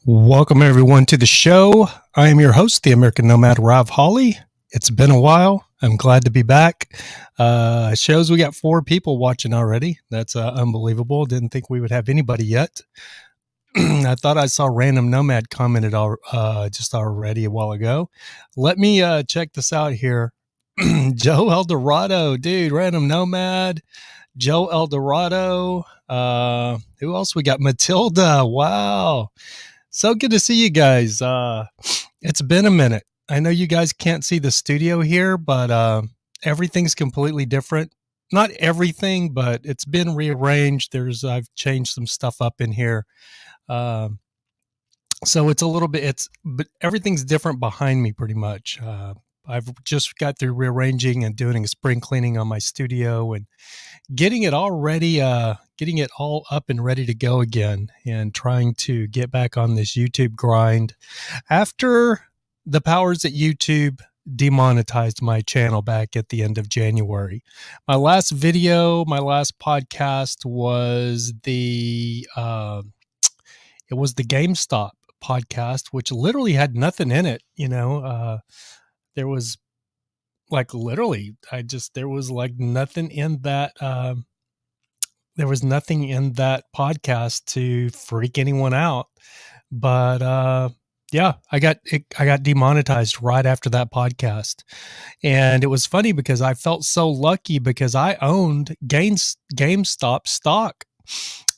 Welcome everyone to the show. I am your host, the American Nomad, Rob Hawley. It's been a while. I'm glad to be back. It shows we got 4 people watching already. That's unbelievable. Didn't think we would have anybody yet. I thought I saw Random Nomad commented just already a while ago. Let me check this out here. Joe Eldorado, dude, Random Nomad, Joe Eldorado. Who else we got? Matilda. Wow. So good to see you guys. It's been a minute. I know you guys can't see the studio here, but everything's completely different. Not everything, but it's been rearranged. I've changed some stuff up in here. So it's a little bit, but everything's different behind me pretty much. I've just got through rearranging and doing a spring cleaning on my studio and getting it all ready, getting it all up and ready to go again, and trying to get back on this YouTube grind after the powers at YouTube demonetized my channel back at the end of January. My last podcast was the GameStop podcast, which literally had nothing in it. There was literally, there was nothing in that. There was nothing in that podcast to freak anyone out, but yeah, I got demonetized right after that podcast. And it was funny because I felt so lucky because I owned GameStop stock,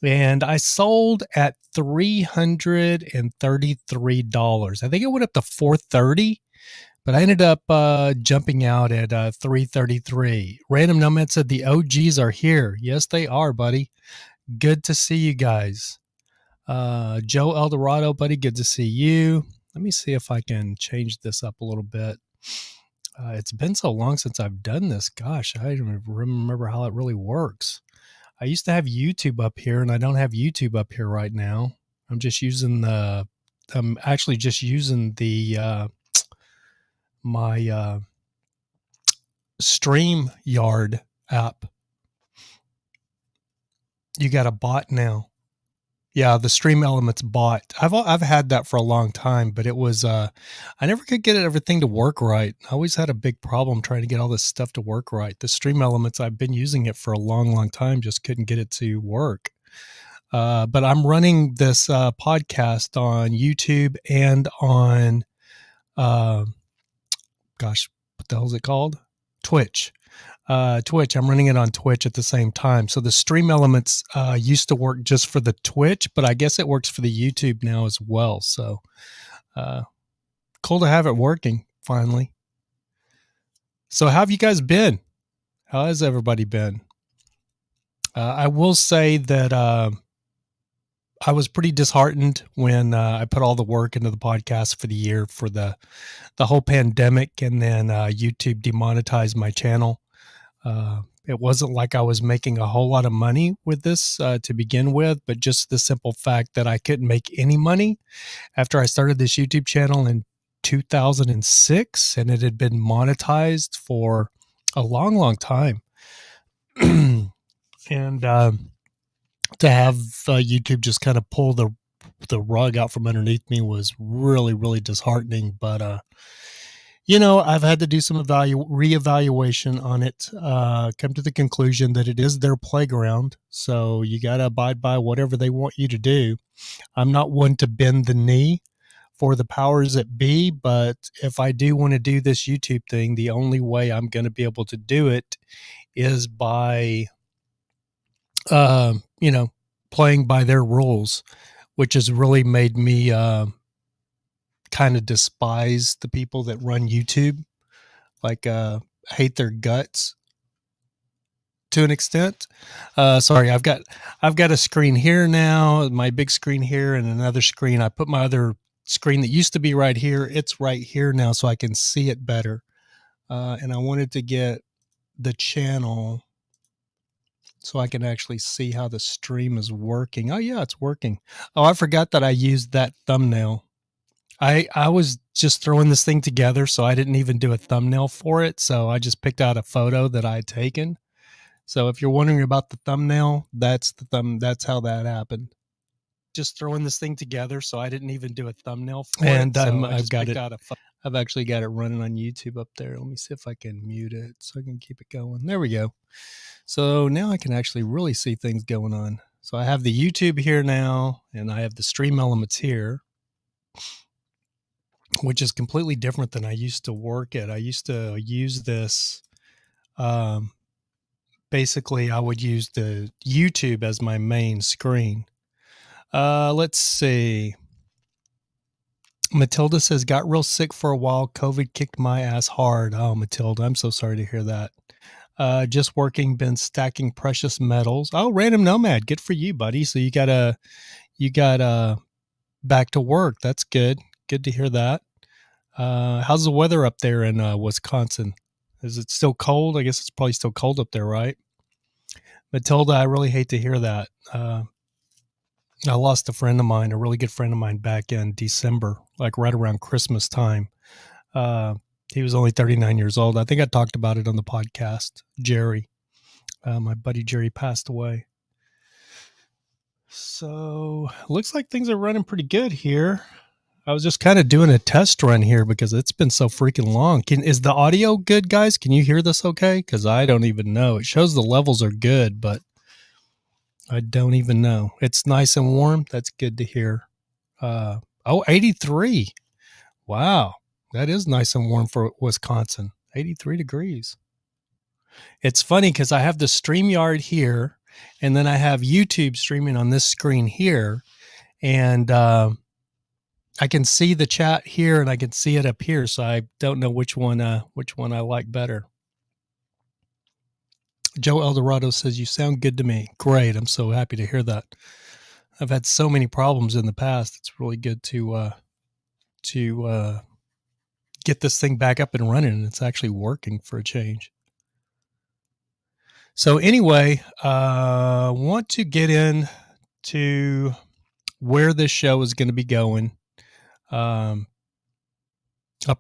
and I sold at $333. I think it went up to $430. But I ended up jumping out at $333. Random Nomad said the OGs are here. Yes, they are, buddy. Good to see you guys. Joe Eldorado, buddy, good to see you. Let me see if I can change this up a little bit. It's been so long since I've done this. Gosh, I don't even remember how it really works. I used to have YouTube up here, and I don't have YouTube up here right now. I'm actually just using the my StreamYard app. You got a bot now. Yeah, the Stream Elements bot. I've had that for a long time, but it was I never could get everything to work right. I always had a big problem trying to get all this stuff to work right. The Stream Elements, I've been using it for a long time, just couldn't get it to work. But I'm running this podcast on YouTube and on gosh, what the hell is it called? Twitch. Twitch. I'm running it on Twitch at the same time. So the Stream Elements used to work just for the Twitch, but I guess it works for the YouTube now as well. So cool to have it working finally. So how have you guys been? How has everybody been? I will say that I was pretty disheartened when I put all the work into the podcast for the year for the whole pandemic, and then YouTube demonetized my channel. It wasn't like I was making a whole lot of money with this to begin with, but just the simple fact that I couldn't make any money after I started this YouTube channel in 2006, and it had been monetized for a long time. And to have YouTube just kind of pull the rug out from underneath me was really disheartening. But I've had to do some reevaluation on it. Come to the conclusion that it is their playground, so you got to abide by whatever they want you to do. I'm not one to bend the knee for the powers that be, but if I do want to do this YouTube thing, the only way I'm going to be able to do it is by playing by their rules, which has really made me kind of despise the people that run YouTube, hate their guts to an extent. Sorry, I've got a screen here now, my big screen here, and another screen. I put my other screen that used to be right here. It's right here now, so I can see it better. And I wanted to get the channel so I can actually see how the stream is working. Oh yeah, it's working. Oh, I forgot that I used that thumbnail. I was just throwing this thing together, so I didn't even do a thumbnail for it. So I just picked out a photo that I had taken. So if you're wondering about the thumbnail, that's how that happened. just throwing this thing together, so I didn't even do a thumbnail for it. So I've got it. I've actually got it running on YouTube up there. Let me see if I can mute it so I can keep it going. There we go. So now I can actually really see things going on. So I have the YouTube here now, and I have the stream elements here, which is completely different than I used to work at. I used to use this. Basically, I would use the YouTube as my main screen. Let's see. Matilda says, got real sick for a while. COVID kicked my ass hard. Oh, Matilda, I'm so sorry to hear that. Just working, been stacking precious metals. Oh, Random Nomad. Good for you, buddy. So you got back to work. That's good. Good to hear that. How's the weather up there in Wisconsin? Is it still cold? I guess it's probably still cold up there, right? Matilda, I really hate to hear that. I lost a friend of mine, a really good friend of mine, back in December, like right around Christmas time. He was only 39 years old. I think I talked about it on the podcast. Jerry, my buddy Jerry, passed away. So looks like things are running pretty good here. I was just kind of doing a test run here because it's been so freaking long. Is the audio good, guys? Can you hear this okay? Because I don't even know. It shows the levels are good, but I don't even know. It's nice and warm. That's good to hear. 83. Wow. That is nice and warm for Wisconsin. 83 degrees. It's funny because I have the StreamYard here, and then I have YouTube streaming on this screen here. And I can see the chat here, and I can see it up here. So I don't know which one I like better. Joe Eldorado says, you sound good to me. Great. I'm so happy to hear that. I've had so many problems in the past. It's really good to get this thing back up and running, and it's actually working for a change. So anyway, want to get into where this show is going to be going. Upper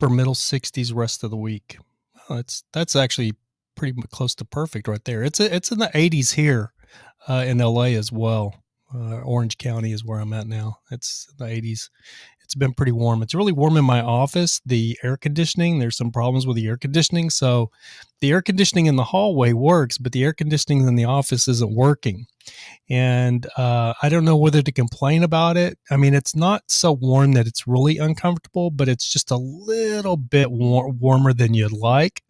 middle 60s rest of the week. Oh, that's actually pretty close to perfect right there. It's in the 80s here in LA as well. Orange County is where I'm at now. It's the 80s. It's been pretty warm. It's really warm in my office. The air conditioning, there's some problems with the air conditioning. So the air conditioning in the hallway works, but the air conditioning in the office isn't working. And I don't know whether to complain about it. I mean, it's not so warm that it's really uncomfortable, but it's just a little bit warmer than you'd like.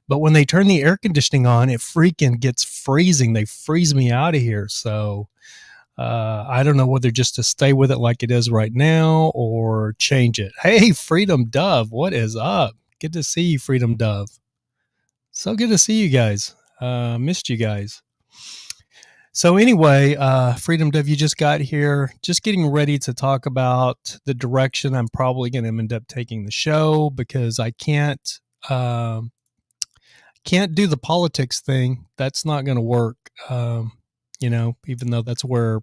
But when they turn the air conditioning on, it freaking gets freezing. They freeze me out of here. So I don't know whether just to stay with it like it is right now or change it. Hey, Freedom Dove, what is up? Good to see you, Freedom Dove. So good to see you guys. Missed you guys. So anyway, Freedom Dove, you just got here. Just getting ready to talk about the direction I'm probably going to end up taking the show, because I can't do the politics thing. That's not going to work. Even though that's where,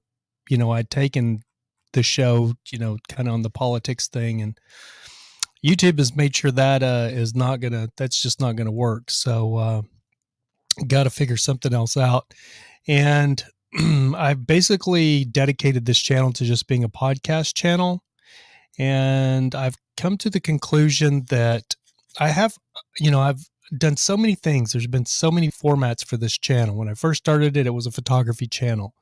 I'd taken the show, kind of on the politics thing, and YouTube has made sure that that's just not going to work. So, got to figure something else out. And I've basically dedicated this channel to just being a podcast channel. And I've come to the conclusion that I've done so many things. There's been so many formats for this channel. When I first started it, it was a photography channel.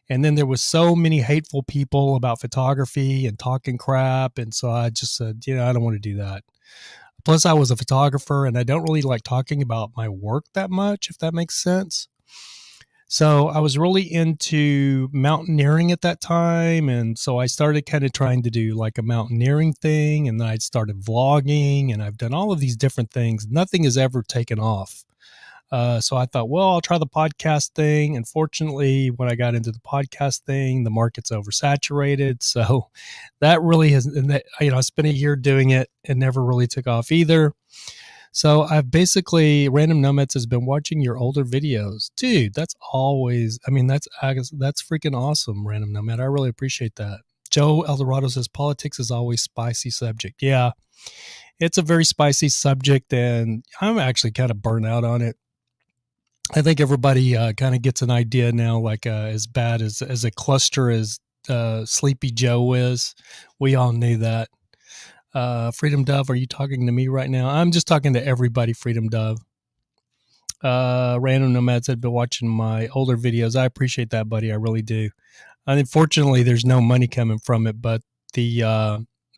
And then there was so many hateful people about photography and talking crap. And so I just said, I don't want to do that. Plus, I was a photographer, and I don't really like talking about my work that much, if that makes sense. So I was really into mountaineering at that time. And so I started kind of trying to do like a mountaineering thing. And then I started vlogging, and I've done all of these different things. Nothing has ever taken off. So I thought, well, I'll try the podcast thing. Unfortunately, when I got into the podcast thing, the market's oversaturated. So that really I spent a year doing it and never really took off either. So I've basically, Random Nomads has been watching your older videos. Dude, that's freaking awesome, Random Nomad. I really appreciate that. Joe Eldorado says, politics is always spicy subject. Yeah, it's a very spicy subject, and I'm actually kind of burnt out on it. I think everybody kind of gets an idea now, like as bad as a cluster as Sleepy Joe is. We all knew that. Freedom Dove, are you talking to me right now? I'm just talking to everybody, Freedom Dove. Random Nomad said, been watching my older videos. I appreciate that, buddy. I really do. Unfortunately, there's no money coming from it, but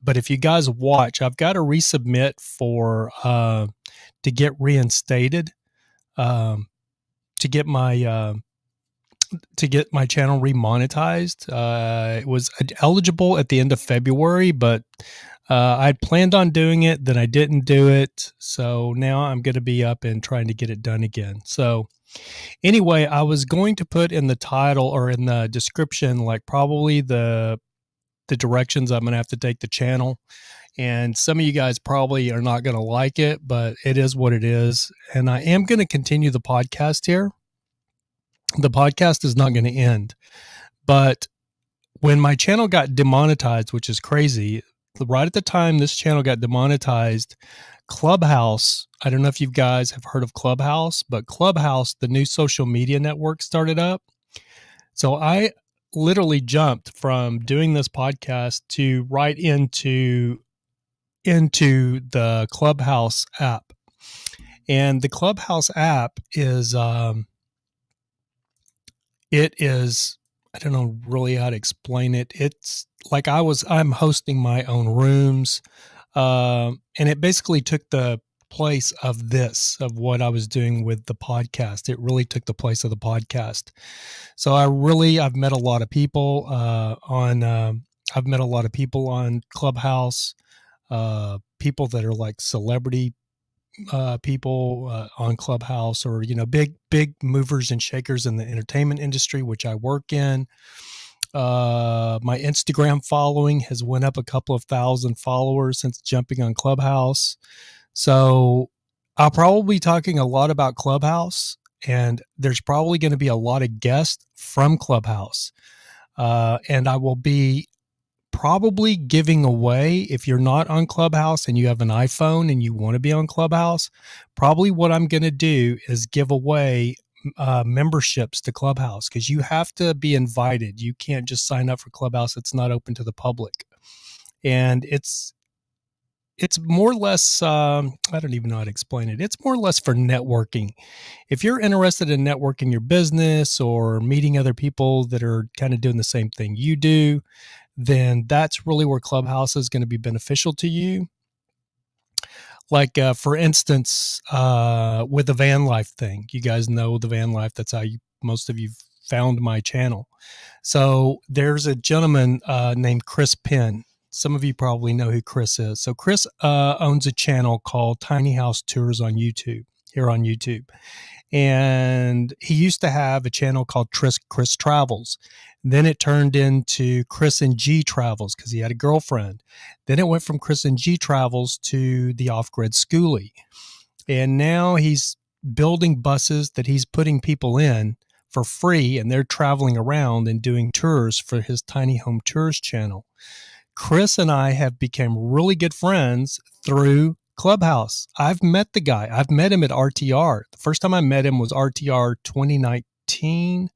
but if you guys watch, I've got to resubmit for to get reinstated, to get my channel remonetized. It was eligible at the end of February, but I'd planned on doing it, then I didn't do it. So now I'm going to be up and trying to get it done again. So anyway, I was going to put in the title or in the description, like probably the directions I'm going to have to take the channel. And some of you guys probably are not going to like it, but it is what it is. And I am going to continue the podcast here. The podcast is not going to end. But when my channel got demonetized, which is crazy, right at the time this channel got demonetized, Clubhouse, I don't know if you guys have heard of Clubhouse, but Clubhouse, the new social media network, started up. So I literally jumped from doing this podcast to right into the Clubhouse app. And the Clubhouse app is it is, I don't know really how to explain it. It's like I'm hosting my own rooms. And it basically took the place of what I was doing with the podcast. It really took the place of the podcast. So I've met a lot of people I've met a lot of people on Clubhouse, people that are like celebrity people on Clubhouse, or big movers and shakers in the entertainment industry, which I work in. My Instagram following has went up a couple of thousand followers since jumping on Clubhouse. So I'll probably be talking a lot about Clubhouse, and there's probably going to be a lot of guests from Clubhouse. And I will be probably giving away, if you're not on Clubhouse and you have an iPhone and you want to be on Clubhouse, probably what I'm going to do is give away memberships to Clubhouse, because you have to be invited. You can't just sign up for Clubhouse. It's not open to the public. And it's more or less, I don't even know how to explain it. It's more or less for networking. If you're interested in networking your business or meeting other people that are kind of doing the same thing you do, then that's really where Clubhouse is going to be beneficial to you. Like, for instance, with the van life thing, you guys know the van life. That's how most of you found my channel. So there's a gentleman named Chris Penn. Some of you probably know who Chris is. So Chris owns a channel called Tiny House Tours on YouTube, here on YouTube. And he used to have a channel called Chris Travels. Then it turned into Chris and G Travels because he had a girlfriend. Then it went from Chris and G Travels to the Off-Grid Schoolie. And now he's building buses that he's putting people in for free, and they're traveling around and doing tours for his Tiny Home Tours channel. Chris and I have become really good friends through Clubhouse. I've met the guy. I've met him at RTR. The first time I met him was RTR 2019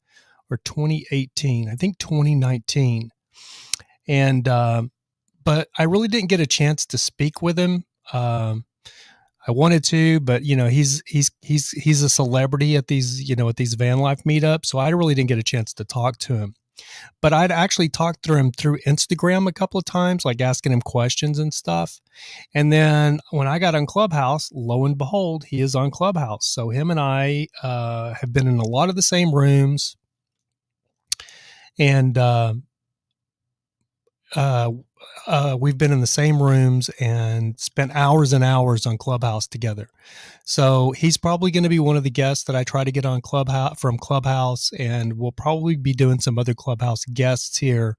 or 2018. I think 2019. And but I really didn't get a chance to speak with him. I wanted to, but he's a celebrity at these van life meetups, so I really didn't get a chance to talk to him. But I'd actually talked to him through Instagram a couple of times, like asking him questions and stuff. And then when I got on Clubhouse, lo and behold, he is on Clubhouse. So him and I have been in a lot of the same rooms. And we've been in the same rooms and spent hours and hours on Clubhouse together. So he's probably going to be one of the guests that I try to get on Clubhouse, and we'll probably be doing some other Clubhouse guests here.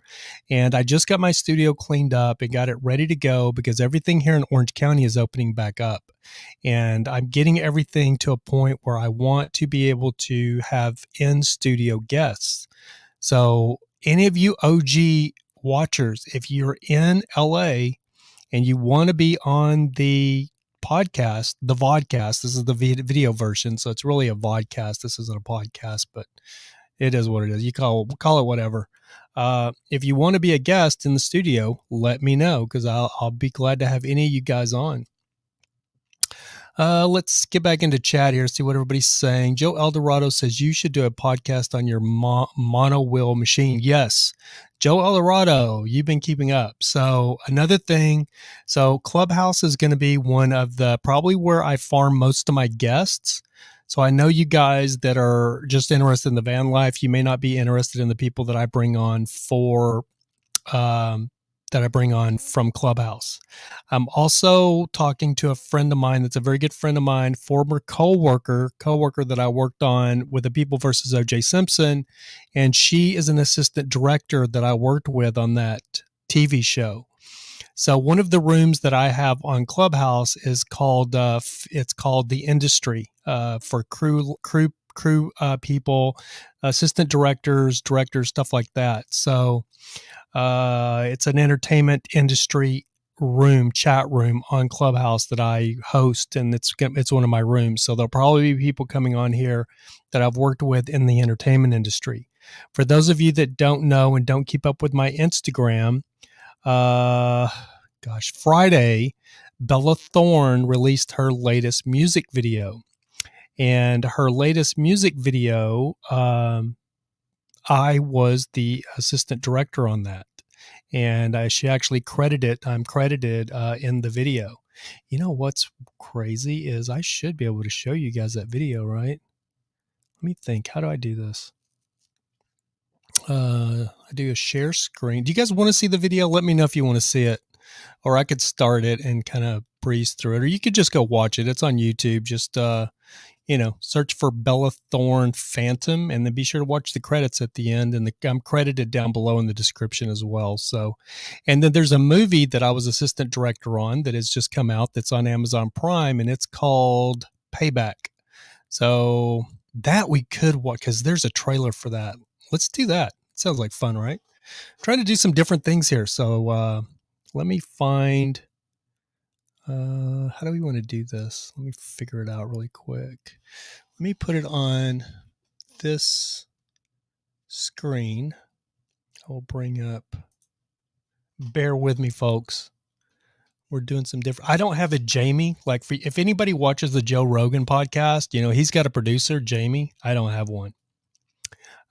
And I just got my studio cleaned up and got it ready to go because everything here in Orange County is opening back up. And I'm getting everything to a point where I want to be able to have in-studio guests. So any of you OG watchers, if you're in LA and you want to be on the podcast, the vodcast, this is the video version, so it's really a vodcast. This isn't a podcast, but it is what it is. You call it whatever. If you want to be a guest in the studio, let me know because I'll be glad to have any of you guys on. Let's get back into chat here, see what everybody's saying. Joe Eldorado says you should do a podcast on your mono wheel machine. Yes, Joe Eldorado, you've been keeping up. So another thing, so Clubhouse is going to be one of the probably where I farm most of my guests. So I know you guys that are just interested in the van life. You may not be interested in the people that I bring on from Clubhouse. I'm also talking to a friend of mine that's a very good friend of mine, former coworker that I worked on with the People versus O.J. Simpson, and she is an assistant director that I worked with on that TV show. So one of the rooms that I have on Clubhouse is called it's called the Industry for crew people, assistant directors, stuff like that. So it's an entertainment industry chat room on Clubhouse that I host, and it's one of my rooms. So there'll probably be people coming on here that I've worked with in the entertainment industry. For those of you that don't know and don't keep up with my Instagram, Friday, Bella Thorne released her latest music video, and her latest music video, I was the assistant director on that. And she actually I'm credited in the video. You know what's crazy is I should be able to show you guys that video, right? Let me think. How do I do this? I do a share screen. Do you guys want to see the video? Let me know if you want to see it, or I could start it and kind of breeze through it, or you could just go watch it. It's on YouTube. Just search for Bella Thorne Phantom, and then be sure to watch the credits at the end. And I'm credited down below in the description as well. So, and then there's a movie that I was assistant director on that has just come out that's on Amazon Prime, and it's called Payback. So that we could watch because there's a trailer for that. Let's do that. Sounds like fun, right? Trying to do some different things here. So let me find. How do we want to do this? Let me figure it out really quick. Let me put it on this screen. I will bring up. Bear with me, folks. We're doing some different. I don't have a Jamie. Like, if anybody watches the Joe Rogan podcast, he's got a producer, Jamie. I don't have one.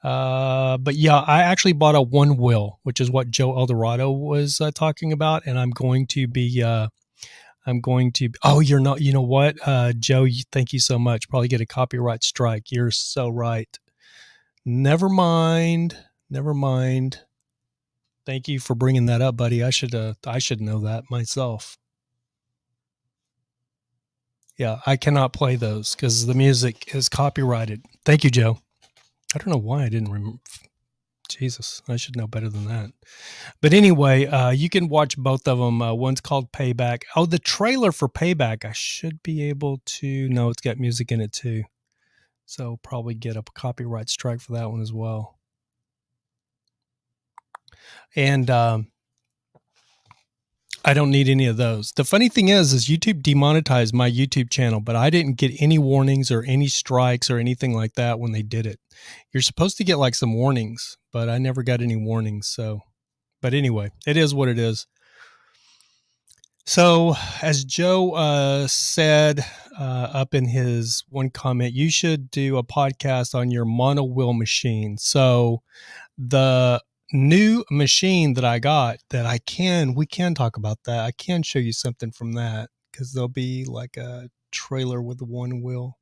But yeah, I actually bought a one wheel, which is what Joe Eldorado was talking about, and I'm going to. Oh, you're not. You know what, Joe? Thank you so much. Probably get a copyright strike. You're so right. Never mind. Thank you for bringing that up, buddy. I should know that myself. Yeah, I cannot play those because the music is copyrighted. Thank you, Joe. I don't know why I didn't remember. Jesus, I should know better than that. But anyway, you can watch both of them. One's called Payback. Oh, the trailer for Payback, I should be able to. No, it's got music in it too. So probably get a copyright strike for that one as well. And I don't need any of those. The funny thing is YouTube demonetized my YouTube channel, but I didn't get any warnings or any strikes or anything like that when they did it. You're supposed to get like some warnings, but I never got any warnings. So, but anyway, it is what it is. So as Joe said up in his one comment, you should do a podcast on your mono wheel machine. So the new machine that I got that we can talk about that. I can show you something from that because there'll be like a trailer with the one wheel.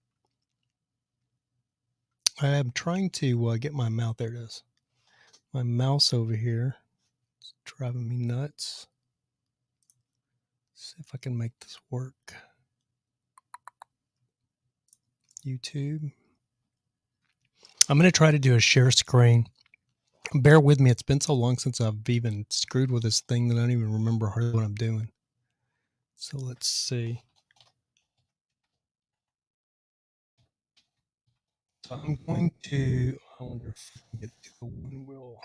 I am trying to get my mouse. There it is. My mouse over here. It's driving me nuts. See if I can make this work. YouTube. I'm going to try to do a share screen. Bear with me. It's been so long since I've even screwed with this thing that I don't even remember what I'm doing. So let's see. So I'm going to, I wonder if I can get to the one wheel.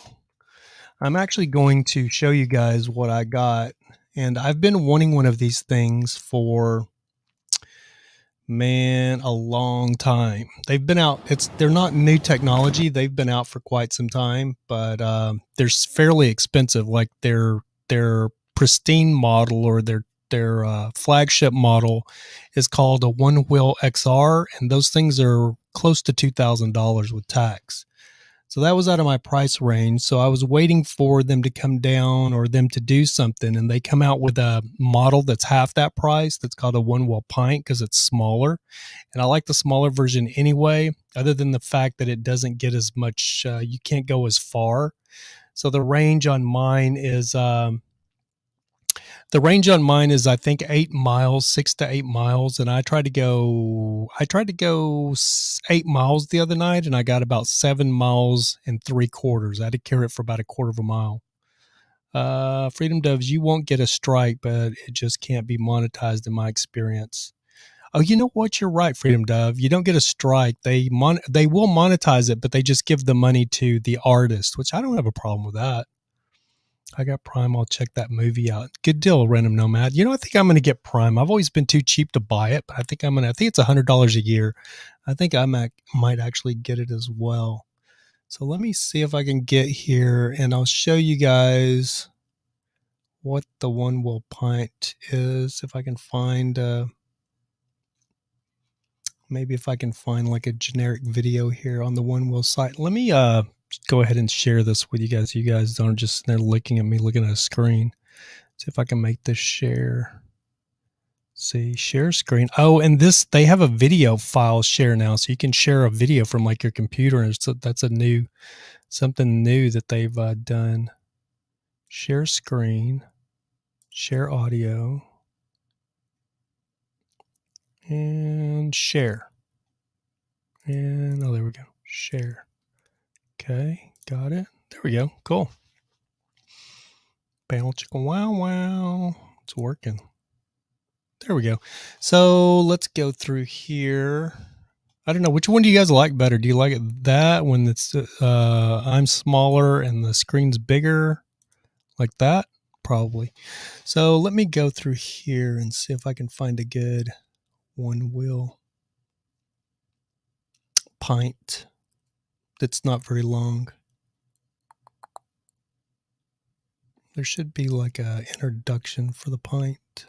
I'm actually going to show you guys what I got. And I've been wanting one of these things for Man, a long time. They've been out. They're not new technology. They've been out for quite some time, but they're fairly expensive. Like their pristine model or their flagship model is called a one wheel XR, and those things are close to $2,000 with tax. So that was out of my price range. So I was waiting for them to come down or them to do something. And they come out with a model that's half that price. That's called a one wheel pint because it's smaller. And I like the smaller version anyway, other than the fact that it doesn't get as much, you can't go as far. So the range on mine is, I think 8 miles, 6 to 8 miles. And I tried to go 8 miles the other night, and I got about 7 miles and 3/4. I had to carry it for about a quarter of a mile. Freedom Doves, you won't get a strike, but it just can't be monetized in my experience. Oh, you know what? You're right, Freedom Dove. You don't get a strike. They will monetize it, but they just give the money to the artist, which I don't have a problem with that. I got Prime. I'll check that movie out. Good deal, Random Nomad. I think I'm going to get Prime. I've always been too cheap to buy it, but I think I think it's $100 a year. I think I might actually get it as well. So let me see if I can get here, and I'll show you guys what the one wheel pint is. If I can find, maybe if I can find like a generic video here on the one wheel site. Let me go ahead and share this with you guys. You guys don't just sit there looking at me, looking at a screen. See if I can make this share. See, share screen. Oh, and they have a video file share now, so you can share a video from like your computer. And so that's something new that they've done. Share screen, share audio, and share. And there we go. Share. Okay, got it. There we go. Cool. Panel chicken. Wow. It's working. There we go. So let's go through here. I don't know. Which one do you guys like better? Do you like it that when it's I'm smaller and the screen's bigger? Like that? Probably. So let me go through here and see if I can find a good one wheel pint that's not very long. There should be like a introduction for the pint.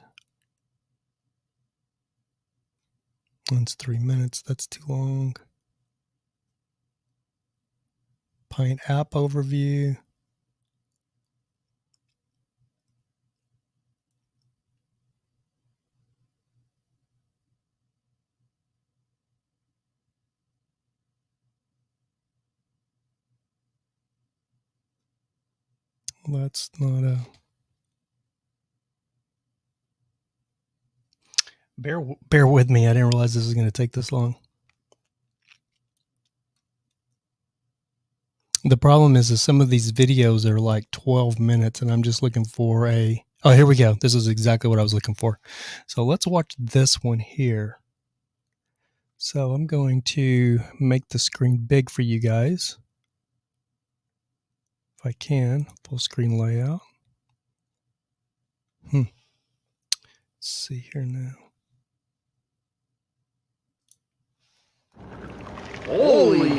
It's 3 minutes. That's too long. Pint app overview. That's not a... Bear with me. I didn't realize this was going to take this long. The problem is some of these videos are like 12 minutes, and I'm just looking for a... Oh, here we go. This is exactly what I was looking for. So let's watch this one here. So I'm going to make the screen big for you guys. If I can, full screen layout. Let's see here now. Holy!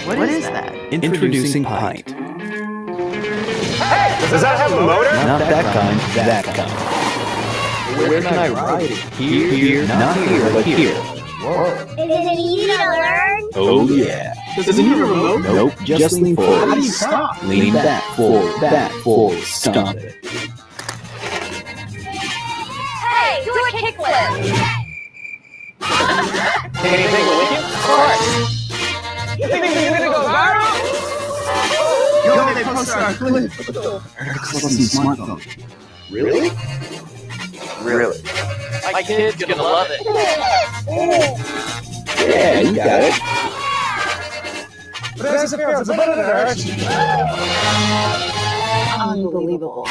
What is that? Introducing Pint. Hey! Does that have a motor? Not that kind, that kind. Where can I ride it? Here, not here, but here. Whoa. Is it easy to learn? Oh yeah. Does it need a remote? Nope, just lean forward. How do you stop? Lean back, forward, stomp it. Hey, do a kickflip! Can you take it with you? Of course! You think you're gonna go viral? Yo, they posted our clip. Smartphone. Really? Really? My kid's gonna love it. Yeah, you got it. But as it fails, it's a bit of direction. Unbelievable.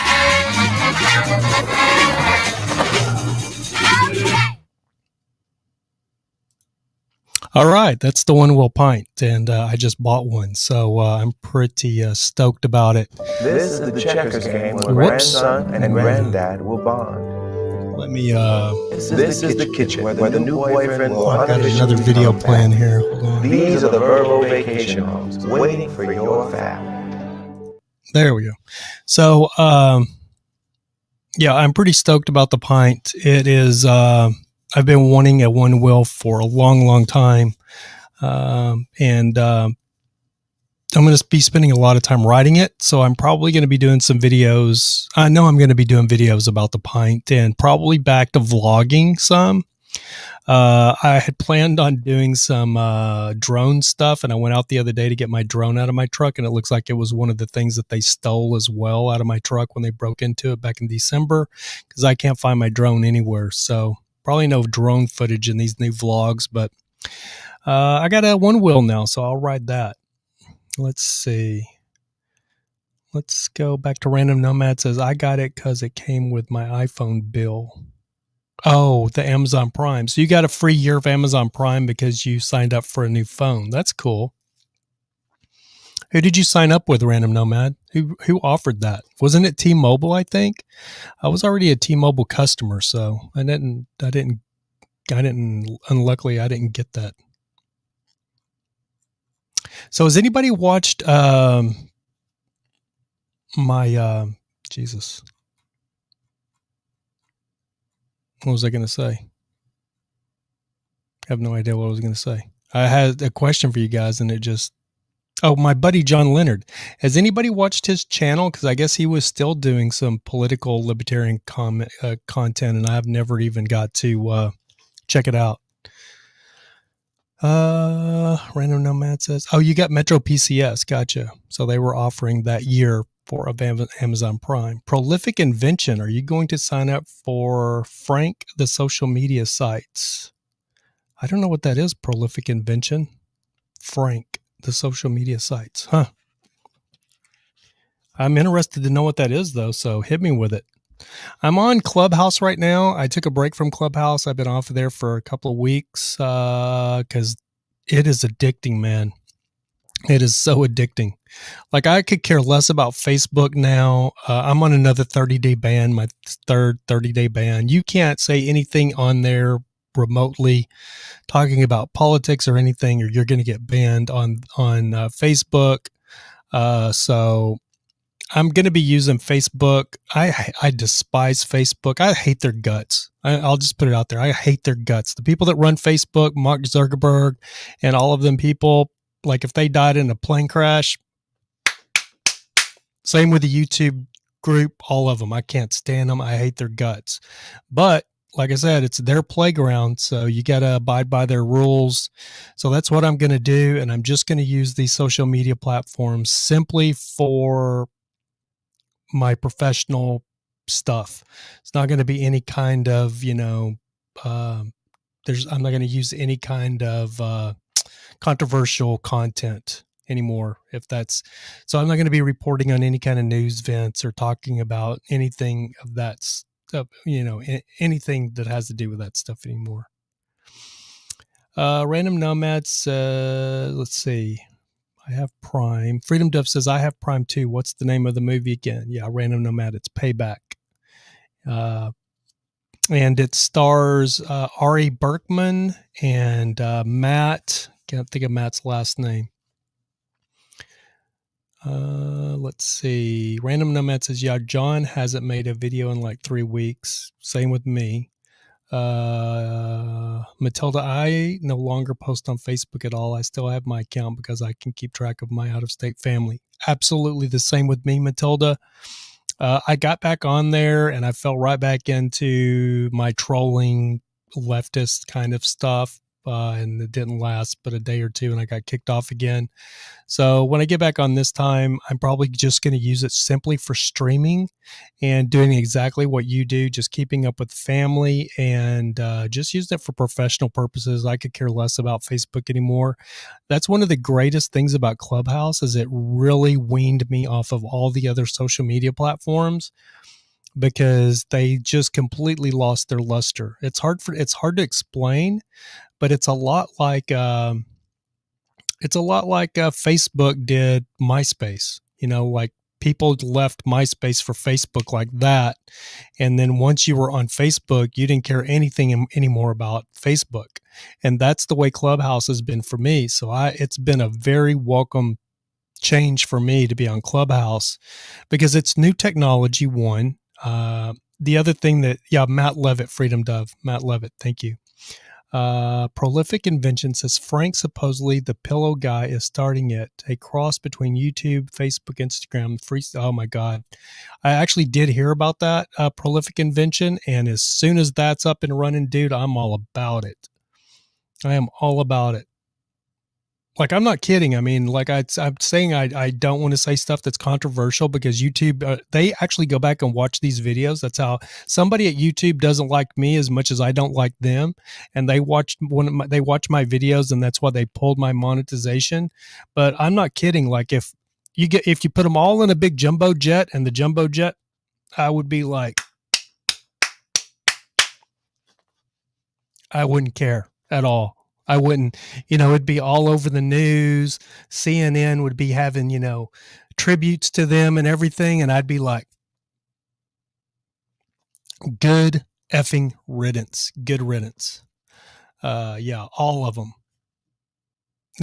All right, that's the one wheel pint, and I just bought one, so I'm pretty stoked about it. This is the checkers game where grandson and granddad will bond. Let me, This is the kitchen where the new boyfriend will I've got unofficially another video become a plan family. here. Hold on. These are the Verbo vacation homes waiting for your family. There we go. So, yeah, I'm pretty stoked about the pint. It is, I've been wanting a one wheel for a long, long time. And I'm going to be spending a lot of time writing it. So I'm probably going to be doing some videos. I know I'm going to be doing videos about the pint and probably back to vlogging some. I had planned on doing some drone stuff, and I went out the other day to get my drone out of my truck, and it looks like it was one of the things that they stole as well out of my truck when they broke into it back in December, because I can't find my drone anywhere. So probably no drone footage in these new vlogs, but I got a one wheel now, so I'll ride that. Let's see. Let's go back to Random Nomad. Says, I got it because it came with my iPhone bill. Oh, the Amazon Prime. So you got a free year of Amazon Prime because you signed up for a new phone. That's cool. Who did you sign up with, Random Nomad? Who offered that? Wasn't it T-Mobile, I think? I was already a T-Mobile customer, so unluckily I didn't get that. So has anybody watched Jesus. What was I going to say? I have no idea what I was going to say. I had a question for you guys and it just, my buddy John Leonard. Has anybody watched his channel? Because I guess he was still doing some political libertarian content and I've never even got to check it out. Random Nomad says, oh, you got Metro PCS. Gotcha. So they were offering that year for Amazon Prime. Prolific Invention. Are you going to sign up for Frank, the social media sites? I don't know what that is. Prolific Invention. Frank, the social media sites. Huh. I'm interested to know what that is though. So hit me with it. I'm on Clubhouse right now. I took a break from Clubhouse. I've been off of there for a couple of weeks because it is addicting, man. It is so addicting. Like I could care less about Facebook now. I'm on another 30-day ban, my third 30-day ban. You can't say anything on there remotely talking about politics or anything, or you're going to get banned on Facebook. So I'm going to be using Facebook. I despise Facebook. I hate their guts. I'll just put it out there. I hate their guts. The people that run Facebook, Mark Zuckerberg, and all of them people, like if they died in a plane crash, same with the YouTube group, all of them. I can't stand them. I hate their guts. But like I said, it's their playground, so you got to abide by their rules. So that's what I'm going to do, and I'm just going to use these social media platforms simply for my professional stuff. It's not going to be any kind of, I'm not going to use any kind of controversial content anymore. So I'm not going to be reporting on any kind of news events or talking about anything of that stuff, anything that has to do with that stuff anymore. Random Nomads, let's see. I have Prime. Freedom Dove says, I have Prime too. What's the name of the movie again? Yeah, Random Nomad. It's Payback. And it stars Ari Berkman and Matt. Can't think of Matt's last name. Let's see. Random Nomad says, yeah, John hasn't made a video in like 3 weeks. Same with me. Matilda, I no longer post on Facebook at all. I still have my account because I can keep track of my out-of-state family. Absolutely the same with me, Matilda. I got back on there and I fell right back into my trolling leftist kind of stuff. And it didn't last but a day or two and I got kicked off again. So when I get back on this time, I'm probably just going to use it simply for streaming and doing exactly what you do, just keeping up with family and just use it for professional purposes. I could care less about Facebook anymore. That's one of the greatest things about Clubhouse is it really weaned me off of all the other social media platforms because they just completely lost their luster. It's hard to explain, but it's a lot like Facebook did MySpace. Like people left MySpace for Facebook like that. And then once you were on Facebook, you didn't care anything anymore about Facebook. And that's the way Clubhouse has been for me. So it's been a very welcome change for me to be on Clubhouse because it's new technology. One, the other thing that, Matt Levitt, Freedom Dove, Matt Levitt, thank you. Prolific Invention says Frank, supposedly the pillow guy, is starting it, a cross between YouTube, Facebook, Instagram, oh my God. I actually did hear about that, Prolific Invention. And as soon as that's up and running, dude, I'm all about it. I am all about it. Like, I'm not kidding. I mean, like I'm saying, I don't want to say stuff that's controversial because YouTube, they actually go back and watch these videos. That's how somebody at YouTube doesn't like me as much as I don't like them. And they watch my videos, and that's why they pulled my monetization. But I'm not kidding. Like, if you put them all in a big jumbo jet, and the jumbo jet, I would be like, I wouldn't care at all. I wouldn't, it'd be all over the news. CNN would be having, tributes to them and everything. And I'd be like, good effing riddance. Good riddance. All of them.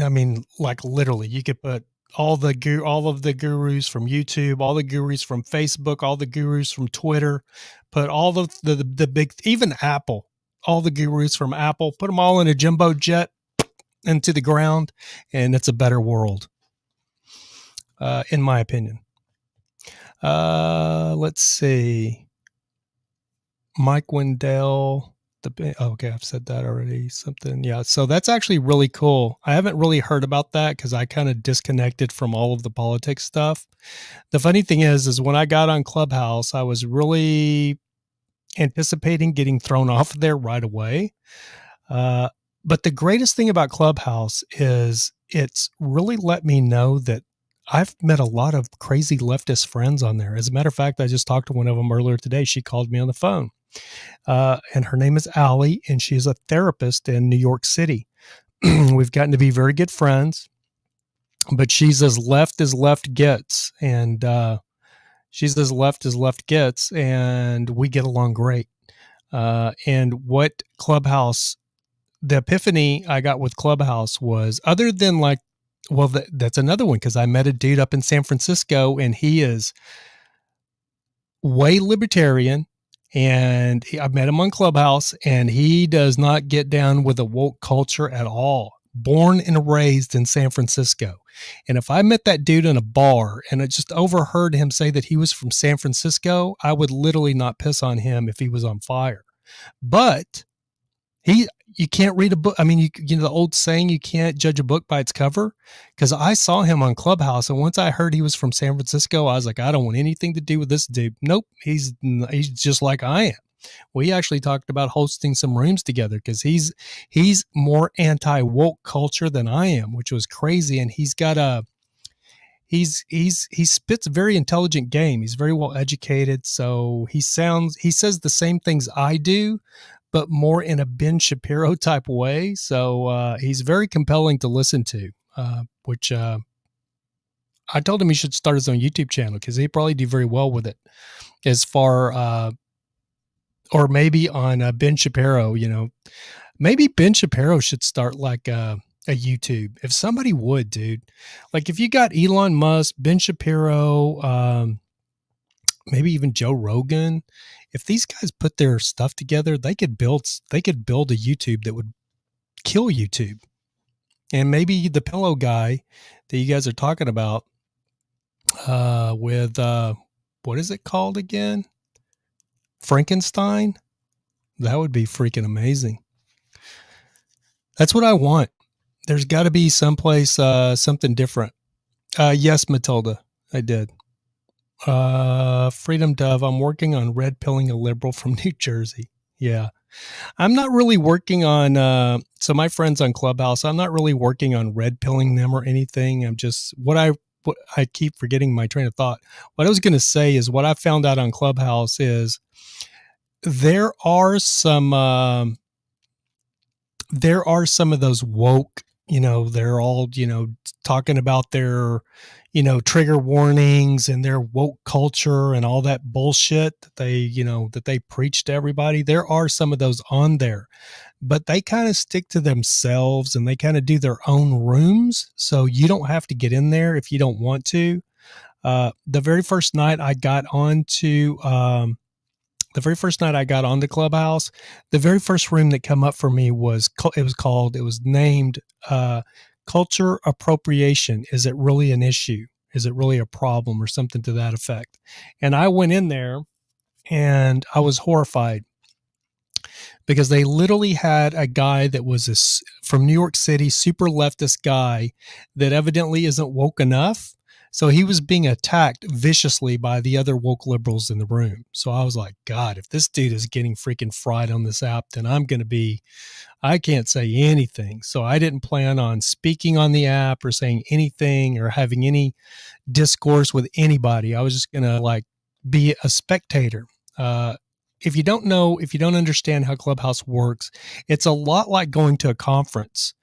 I mean, like literally, you could put all of the gurus from YouTube, all the gurus from Facebook, all the gurus from Twitter, put all the big, even Apple, all the gurus from Apple, put them all in a jumbo jet into the ground, and it's a better world, in my opinion. Let's see. Mike Wendell. Okay, I've said that already. Something. Yeah. So that's actually really cool. I haven't really heard about that because I kind of disconnected from all of the politics stuff. The funny thing is when I got on Clubhouse, I was really anticipating getting thrown off there right away. But the greatest thing about Clubhouse is it's really let me know that I've met a lot of crazy leftist friends on there. As a matter of fact, I just talked to one of them earlier today. She called me on the phone. And her name is Allie, and she's a therapist in New York City. We've gotten to be very good friends, but she's as left as left gets. And she's as left as left gets, and we get along great. And what Clubhouse, the epiphany I got with Clubhouse was, other than like, well, that's another one, because I met a dude up in San Francisco, and he is way libertarian. And I met him on Clubhouse, and he does not get down with the woke culture at all. Born and raised in San Francisco. And if I met that dude in a bar and I just overheard him say that he was from San Francisco, I would literally not piss on him if he was on fire. But you can't read a book. I mean, you know the old saying, you can't judge a book by its cover. Because I saw him on Clubhouse, and once I heard he was from San Francisco, I was like, I don't want anything to do with this dude. Nope, he's just like I am. We actually talked about hosting some rooms together because he's more anti-woke culture than I am, which was crazy. And he's got he spits a very intelligent game. He's very well educated, so he says the same things I do, but more in a Ben Shapiro type way. So he's very compelling to listen to, which I told him he should start his own YouTube channel because he'd probably do very well with it. As far, or maybe on Ben Shapiro, maybe Ben Shapiro should start like a YouTube. If somebody would, dude, like if you got Elon Musk, Ben Shapiro, maybe even Joe Rogan, if these guys put their stuff together, they could build a YouTube that would kill YouTube. And maybe the pillow guy that you guys are talking about, with what is it called again? Frankenstein? That would be freaking amazing. That's what I want. There's got to be someplace, something different. Yes, Matilda, I did. Freedom Dove, I'm working on red pilling a liberal from New Jersey. Yeah. I'm not really working on, so my friends on Clubhouse, I'm not really working on red pilling them or anything. I'm just, what I keep forgetting my train of thought. What I was going to say is what I found out on Clubhouse is there are some of those woke, they're all, talking about their, trigger warnings and their woke culture and all that bullshit that they preach to everybody. There are some of those on there, but they kind of stick to themselves and they kind of do their own rooms. So you don't have to get in there if you don't want to. The very first night I got onto, Clubhouse, the very first room that came up for me was named culture appropriation. Is it really an issue? Is it really a problem, or something to that effect? And I went in there and I was horrified because they literally had a guy that was from New York City, super leftist guy that evidently isn't woke enough. So he was being attacked viciously by the other woke liberals in the room. So I was like, God, if this dude is getting freaking fried on this app, then I can't say anything. So I didn't plan on speaking on the app or saying anything or having any discourse with anybody. I was just going to be a spectator. If you don't understand how Clubhouse works, it's a lot like going to a conference.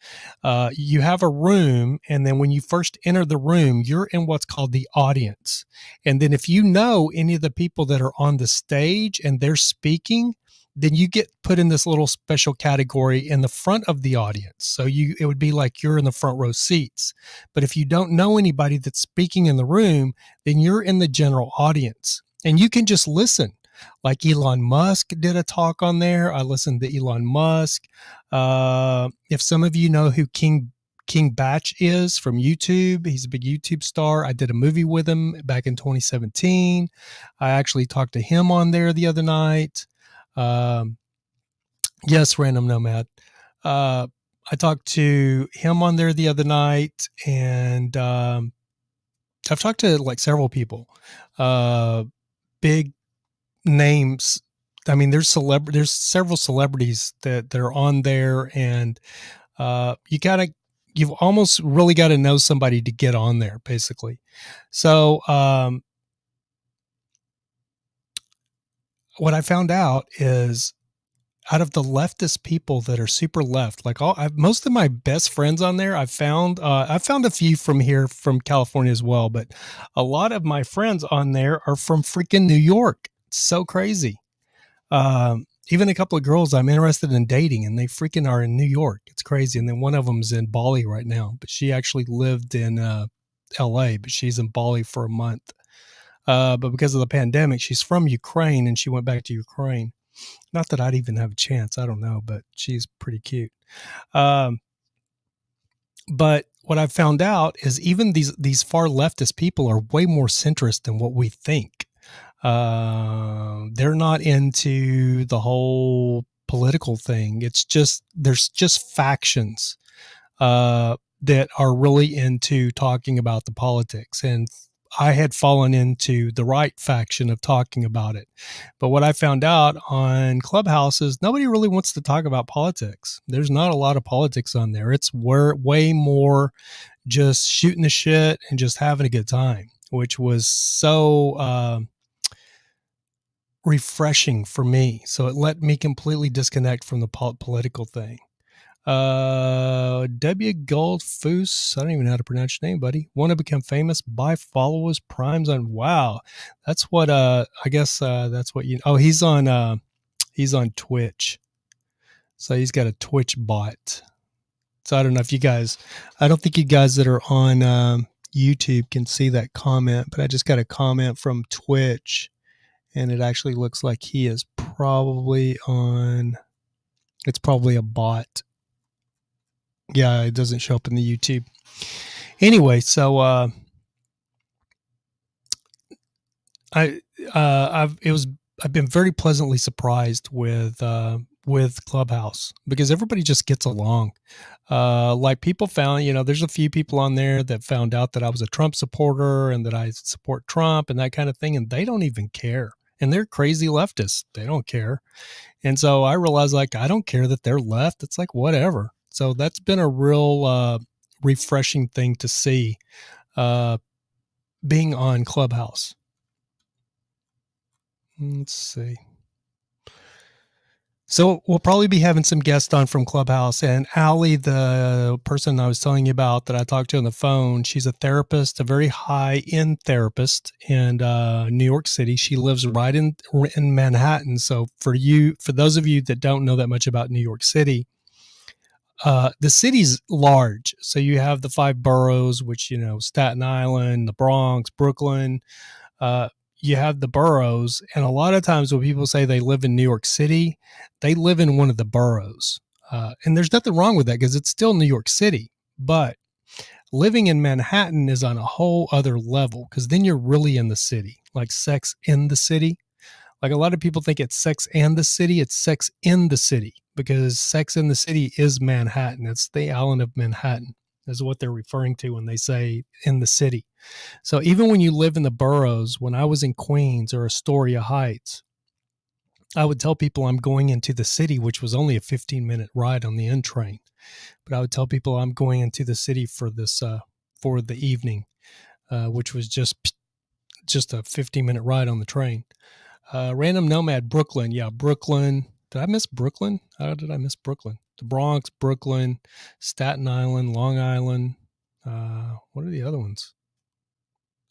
You have a room, and then when you first enter the room, you're in what's called the audience. And then if you know any of the people that are on the stage and they're speaking, then you get put in this little special category in the front of the audience. So it would be like you're in the front row seats. But if you don't know anybody that's speaking in the room, then you're in the general audience, and you can just listen. Like Elon Musk did a talk on there. I listened to Elon Musk. If some of you know who King Batch is from YouTube, he's a big YouTube star. I did a movie with him back in 2017. I actually talked to him on there the other night. Yes, Random Nomad. I talked to him on there the other night, and I've talked to several people, big names. I mean, there's several celebrities that are on there, and you've almost really got to know somebody to get on there, basically. So what I found out is, out of the leftist people that are super left, most of my best friends on there, I found a few from here, from California as well, but a lot of my friends on there are from freaking New York. It's so crazy. Even a couple of girls I'm interested in dating, and they freaking are in New York. It's crazy. And then one of them's in Bali right now, but she actually lived in LA, but she's in Bali for a month. But because of the pandemic, she's from Ukraine, and she went back to Ukraine. Not that I'd even have a chance. I don't know, but she's pretty cute. But what I've found out is even these far leftist people are way more centrist than what we think. They're not into the whole political thing. There's just factions that are really into talking about the politics. And I had fallen into the right faction of talking about it. But what I found out on Clubhouse is nobody really wants to talk about politics. There's not a lot of politics on there. It's way more just shooting the shit and just having a good time, which was so refreshing for me. So it let me completely disconnect from the political thing. W. Goldfoos, I don't even know how to pronounce your name, buddy. Want to become famous? Buy followers, primes on. Wow, that's what. I guess that's what you. Oh, he's on Twitch, so he's got a Twitch bot. So I don't know if you guys. I don't think you guys that are on YouTube can see that comment, but I just got a comment from Twitch, and it actually looks like he is probably on. It's probably a bot. Yeah, it doesn't show up in the YouTube. Anyway, so I've been very pleasantly surprised with Clubhouse, because everybody just gets along. People found, there's a few people on there that found out that I was a Trump supporter and that I support Trump and that kind of thing, and they don't even care. And they're crazy leftists. They don't care. And so I realized, I don't care that they're left. It's like, whatever. So that's been a real refreshing thing to see, being on Clubhouse. Let's see. So we'll probably be having some guests on from Clubhouse. And Allie, the person I was telling you about that I talked to on the phone, she's a therapist, a very high-end therapist in New York City. She lives right in Manhattan. So for those of you that don't know that much about New York City, the city's large. So you have the 5 boroughs, which, Staten Island, the Bronx, Brooklyn. You have the boroughs, and a lot of times when people say they live in New York City, they live in one of the boroughs. And there's nothing wrong with that because it's still New York City. But living in Manhattan is on a whole other level because then you're really in the city, like Sex in the City. Like a lot of people think it's Sex and the City. It's Sex in the City because Sex in the City is Manhattan. It's the island of Manhattan is what they're referring to when they say in the city. So even when you live in the boroughs, when I was in Queens or Astoria Heights, I would tell people I'm going into the city, which was only a 15-minute ride on the N train. But I would tell people I'm going into the city for this for the evening, which was just a 15-minute ride on the train. Random Nomad, Brooklyn. Yeah, Brooklyn. Did I miss Brooklyn? How did I miss Brooklyn? The Bronx, Brooklyn, Staten Island, Long Island. What are the other ones?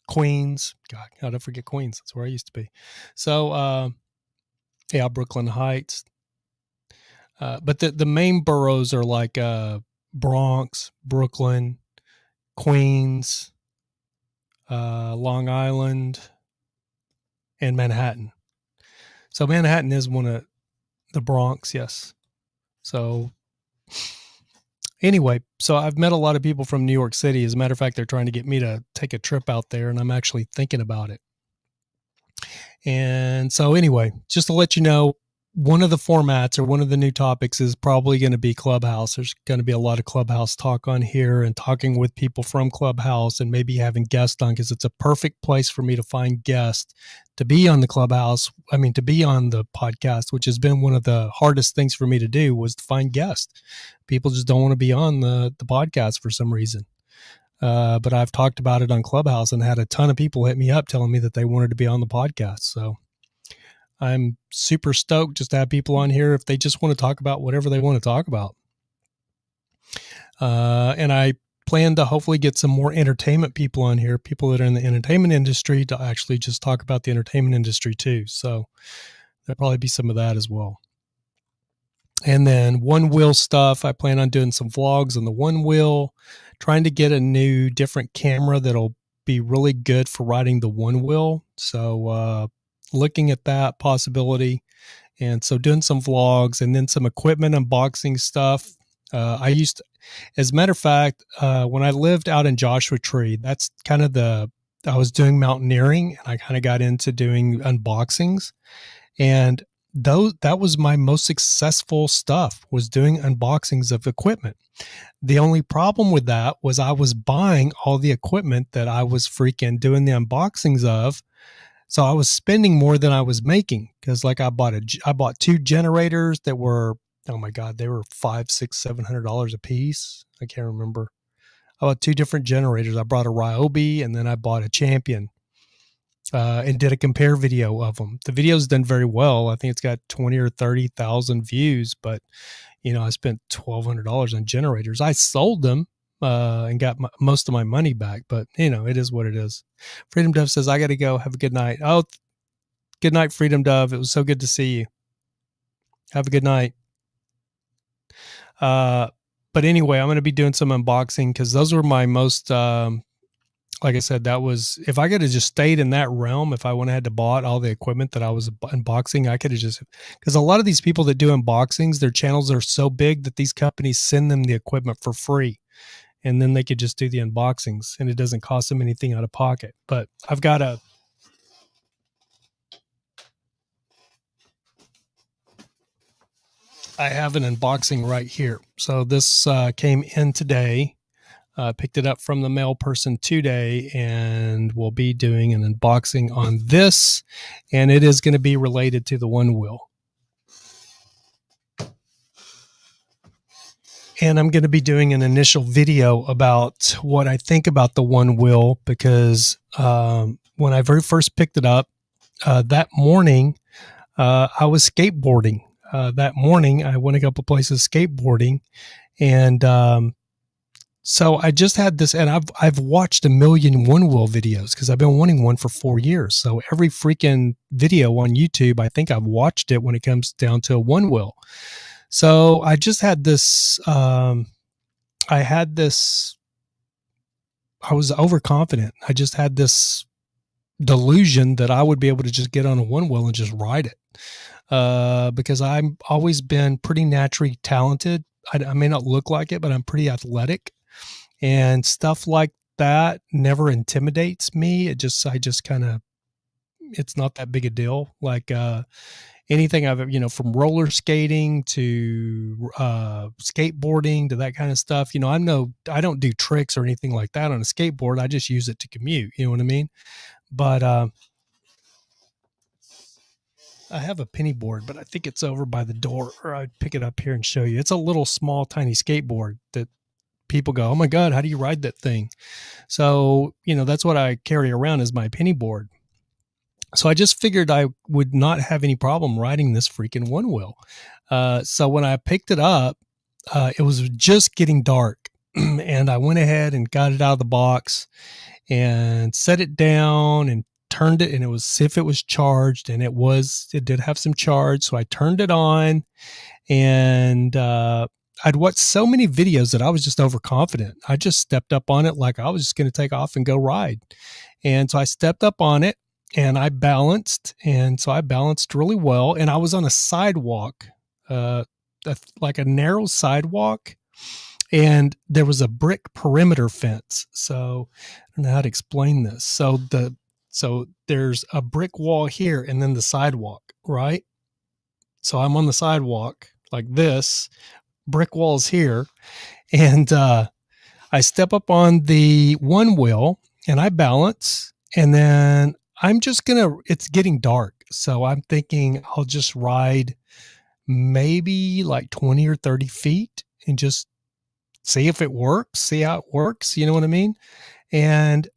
Queens. God, how did I forget Queens? That's where I used to be. So, yeah, Brooklyn Heights. But the main boroughs are like Bronx, Brooklyn, Queens, Long Island, and Manhattan. So Manhattan is one of the Bronx, yes. So anyway, so I've met a lot of people from New York City. As a matter of fact, they're trying to get me to take a trip out there, and I'm actually thinking about it. And so anyway, just to let you know, one of the formats or one of the new topics is probably going to be Clubhouse. There's going to be a lot of Clubhouse talk on here and talking with people from Clubhouse and maybe having guests on because it's a perfect place for me to find guests to be on the Clubhouse. I mean, to be on the podcast, which has been one of the hardest things for me to do was to find guests. People just don't want to be on the podcast for some reason. But I've talked about it on Clubhouse and had a ton of people hit me up telling me that they wanted to be on the podcast. So I'm super stoked just to have people on here if they just want to talk about whatever they want to talk about. And I plan to hopefully get some more entertainment people on here, people that are in the entertainment industry, to actually just talk about the entertainment industry too. So there'll probably be some of that as well. And then One Wheel stuff. I plan on doing some vlogs on the One Wheel, trying to get a new different camera that'll be really good for riding the One Wheel. So looking at that possibility. And so doing some vlogs and then some equipment unboxing stuff. As a matter of fact, when I lived out in Joshua Tree, that's kind of I was doing mountaineering and I kind of got into doing unboxings. And that was my most successful stuff, was doing unboxings of equipment. The only problem with that was I was buying all the equipment that I was freaking doing the unboxings of. So I was spending more than I was making because like I bought 2 generators that were, oh my God, they were $500, $600, $700 a piece. I can't remember. I bought 2 different generators. I brought a Ryobi and then I bought a Champion and did a compare video of them. The video's done very well. I think it's got 20 or 30,000 views, but I spent $1,200 on generators. I sold them and got most of my money back, but it is what it is. Freedom Dove says, I got to go. Have a good night. Oh, good night, Freedom Dove. It was so good to see you. Have a good night. But anyway, I'm going to be doing some unboxing because those were my most, like I said, that was, if I could have just stayed in that realm, if I went ahead to bought all the equipment that I was unboxing, I could have just, because a lot of these people that do unboxings, their channels are so big that these companies send them the equipment for free. And then they could just do the unboxings and it doesn't cost them anything out of pocket. But I have an unboxing right here. So this came in today. Picked it up from the mail person today, and we'll be doing an unboxing on this. And it is going to be related to the One Wheel. And I'm going to be doing an initial video about what I think about the One Wheel because when I very first picked it up that morning, I was skateboarding. that morning I went a couple places skateboarding, and so I just had this, and I've watched a million one wheel videos because I've been wanting one for 4 years. So every freaking video on YouTube, I think I've watched it when it comes down to a one wheel. So I just had this. I was overconfident. I just had this delusion that I would be able to just get on a one wheel and just ride it. Because I've always been pretty naturally talented. I may not look like it, but I'm pretty athletic, and stuff like that never intimidates me. I just kind of, it's not that big a deal. Like, anything I've, from roller skating to skateboarding to that kind of stuff, I don't do tricks or anything like that on a skateboard. I just use it to commute. You know what I mean? But I have a penny board, but I think it's over by the door, or I'd pick it up here and show you. It's a little small, tiny skateboard that people go, "Oh my God, how do you ride that thing?" So, that's what I carry around is my penny board. So I just figured I would not have any problem riding this freaking one wheel. So when I picked it up, it was just getting dark, and I went ahead and got it out of the box and set it down and turned it, and it was as if it was charged, and it did have some charge. So I turned it on, and I'd watched so many videos that I was just overconfident. I just stepped up on it like I was just going to take off and go ride. And so I stepped up on it, and I balanced. And so I balanced really well. And I was on a sidewalk, like a narrow sidewalk. And there was a brick perimeter fence. So I don't know how to explain this. So there's a brick wall here and then the sidewalk, right? So I'm on the sidewalk like this, brick walls here. And I step up on the one wheel and I balance, and then it's getting dark. So I'm thinking I'll just ride maybe like 20 or 30 feet and just see if it works, see how it works. You know what I mean? And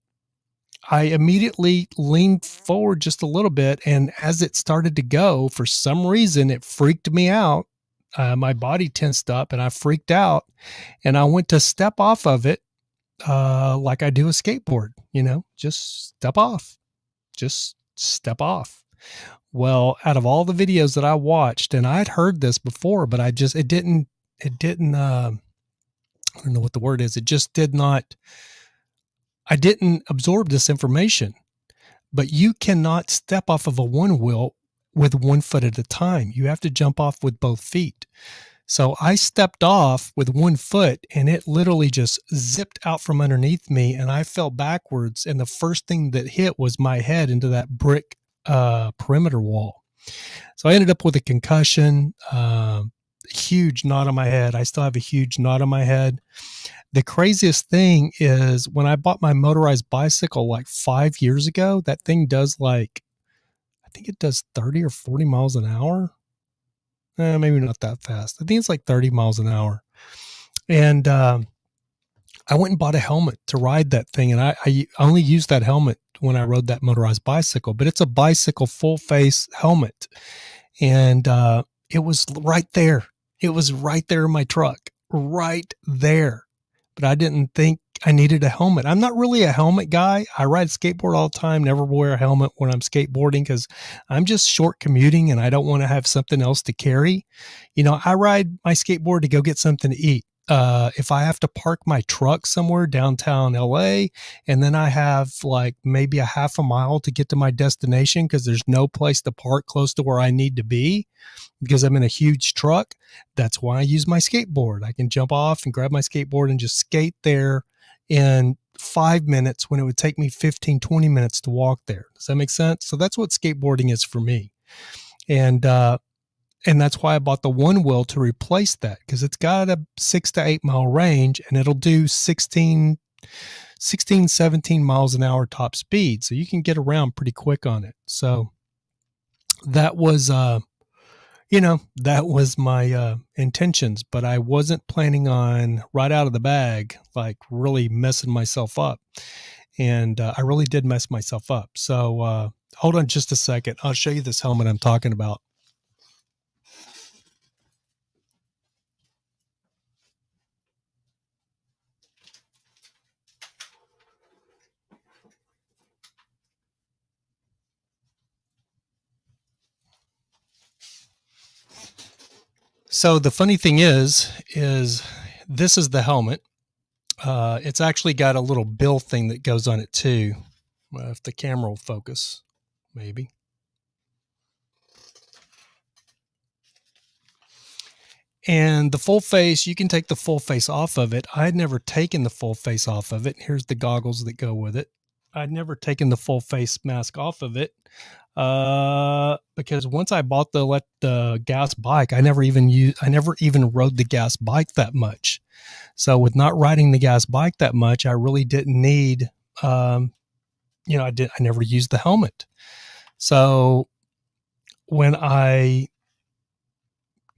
I immediately leaned forward just a little bit. And as it started to go, for some reason, it freaked me out. My body tensed up and I freaked out, and I went to step off of it like I do a skateboard, just step off. Just step off. Well, out of all the videos that I watched, and I'd heard this before, but it didn't, I don't know what the word is. I didn't absorb this information. But you cannot step off of a one wheel with 1 foot at a time. You have to jump off with both feet. So I stepped off with 1 foot, and it literally just zipped out from underneath me, and I fell backwards. And the first thing that hit was my head into that brick perimeter wall. So I ended up with a concussion, huge knot on my head. I still have a huge knot on my head. The craziest thing is when I bought my motorized bicycle like 5 years ago, that thing does I think it does 30 or 40 miles an hour. Maybe not that fast. I think it's like 30 miles an hour. And I went and bought a helmet to ride that thing. And I only used that helmet when I rode that motorized bicycle, but it's a bicycle full face helmet. And it was right there. It was right there in my truck, right there. But I didn't think I needed a helmet. I'm not really a helmet guy. I ride skateboard all the time, never wear a helmet when I'm skateboarding because I'm just short commuting and I don't want to have something else to carry. I ride my skateboard to go get something to eat. If I have to park my truck somewhere downtown LA, and then I have like maybe a half a mile to get to my destination because there's no place to park close to where I need to be because I'm in a huge truck, that's why I use my skateboard. I can jump off and grab my skateboard and just skate there in 5 minutes when it would take me 15, 20 minutes to walk there. Does that make sense? So that's what skateboarding is for me. And that's why I bought the one wheel to replace that, because it's got a 6 to 8 mile range and it'll do 16, 17 miles an hour top speed. So you can get around pretty quick on it. So that was, that was my intentions, but I wasn't planning on right out of the bag, like really messing myself up. And I really did mess myself up. So hold on just a second. I'll show you this helmet I'm talking about. So the funny thing is this is the helmet. It's actually got a little bill thing that goes on it too. If the camera will focus, maybe. And the full face, you can take the full face off of it. I had never taken the full face off of it. Here's the goggles that go with it. I'd never taken the full face mask off of it because once I bought the gas bike, I never even rode the gas bike that much. So with not riding the gas bike that much, I really didn't need, I never used the helmet. So when I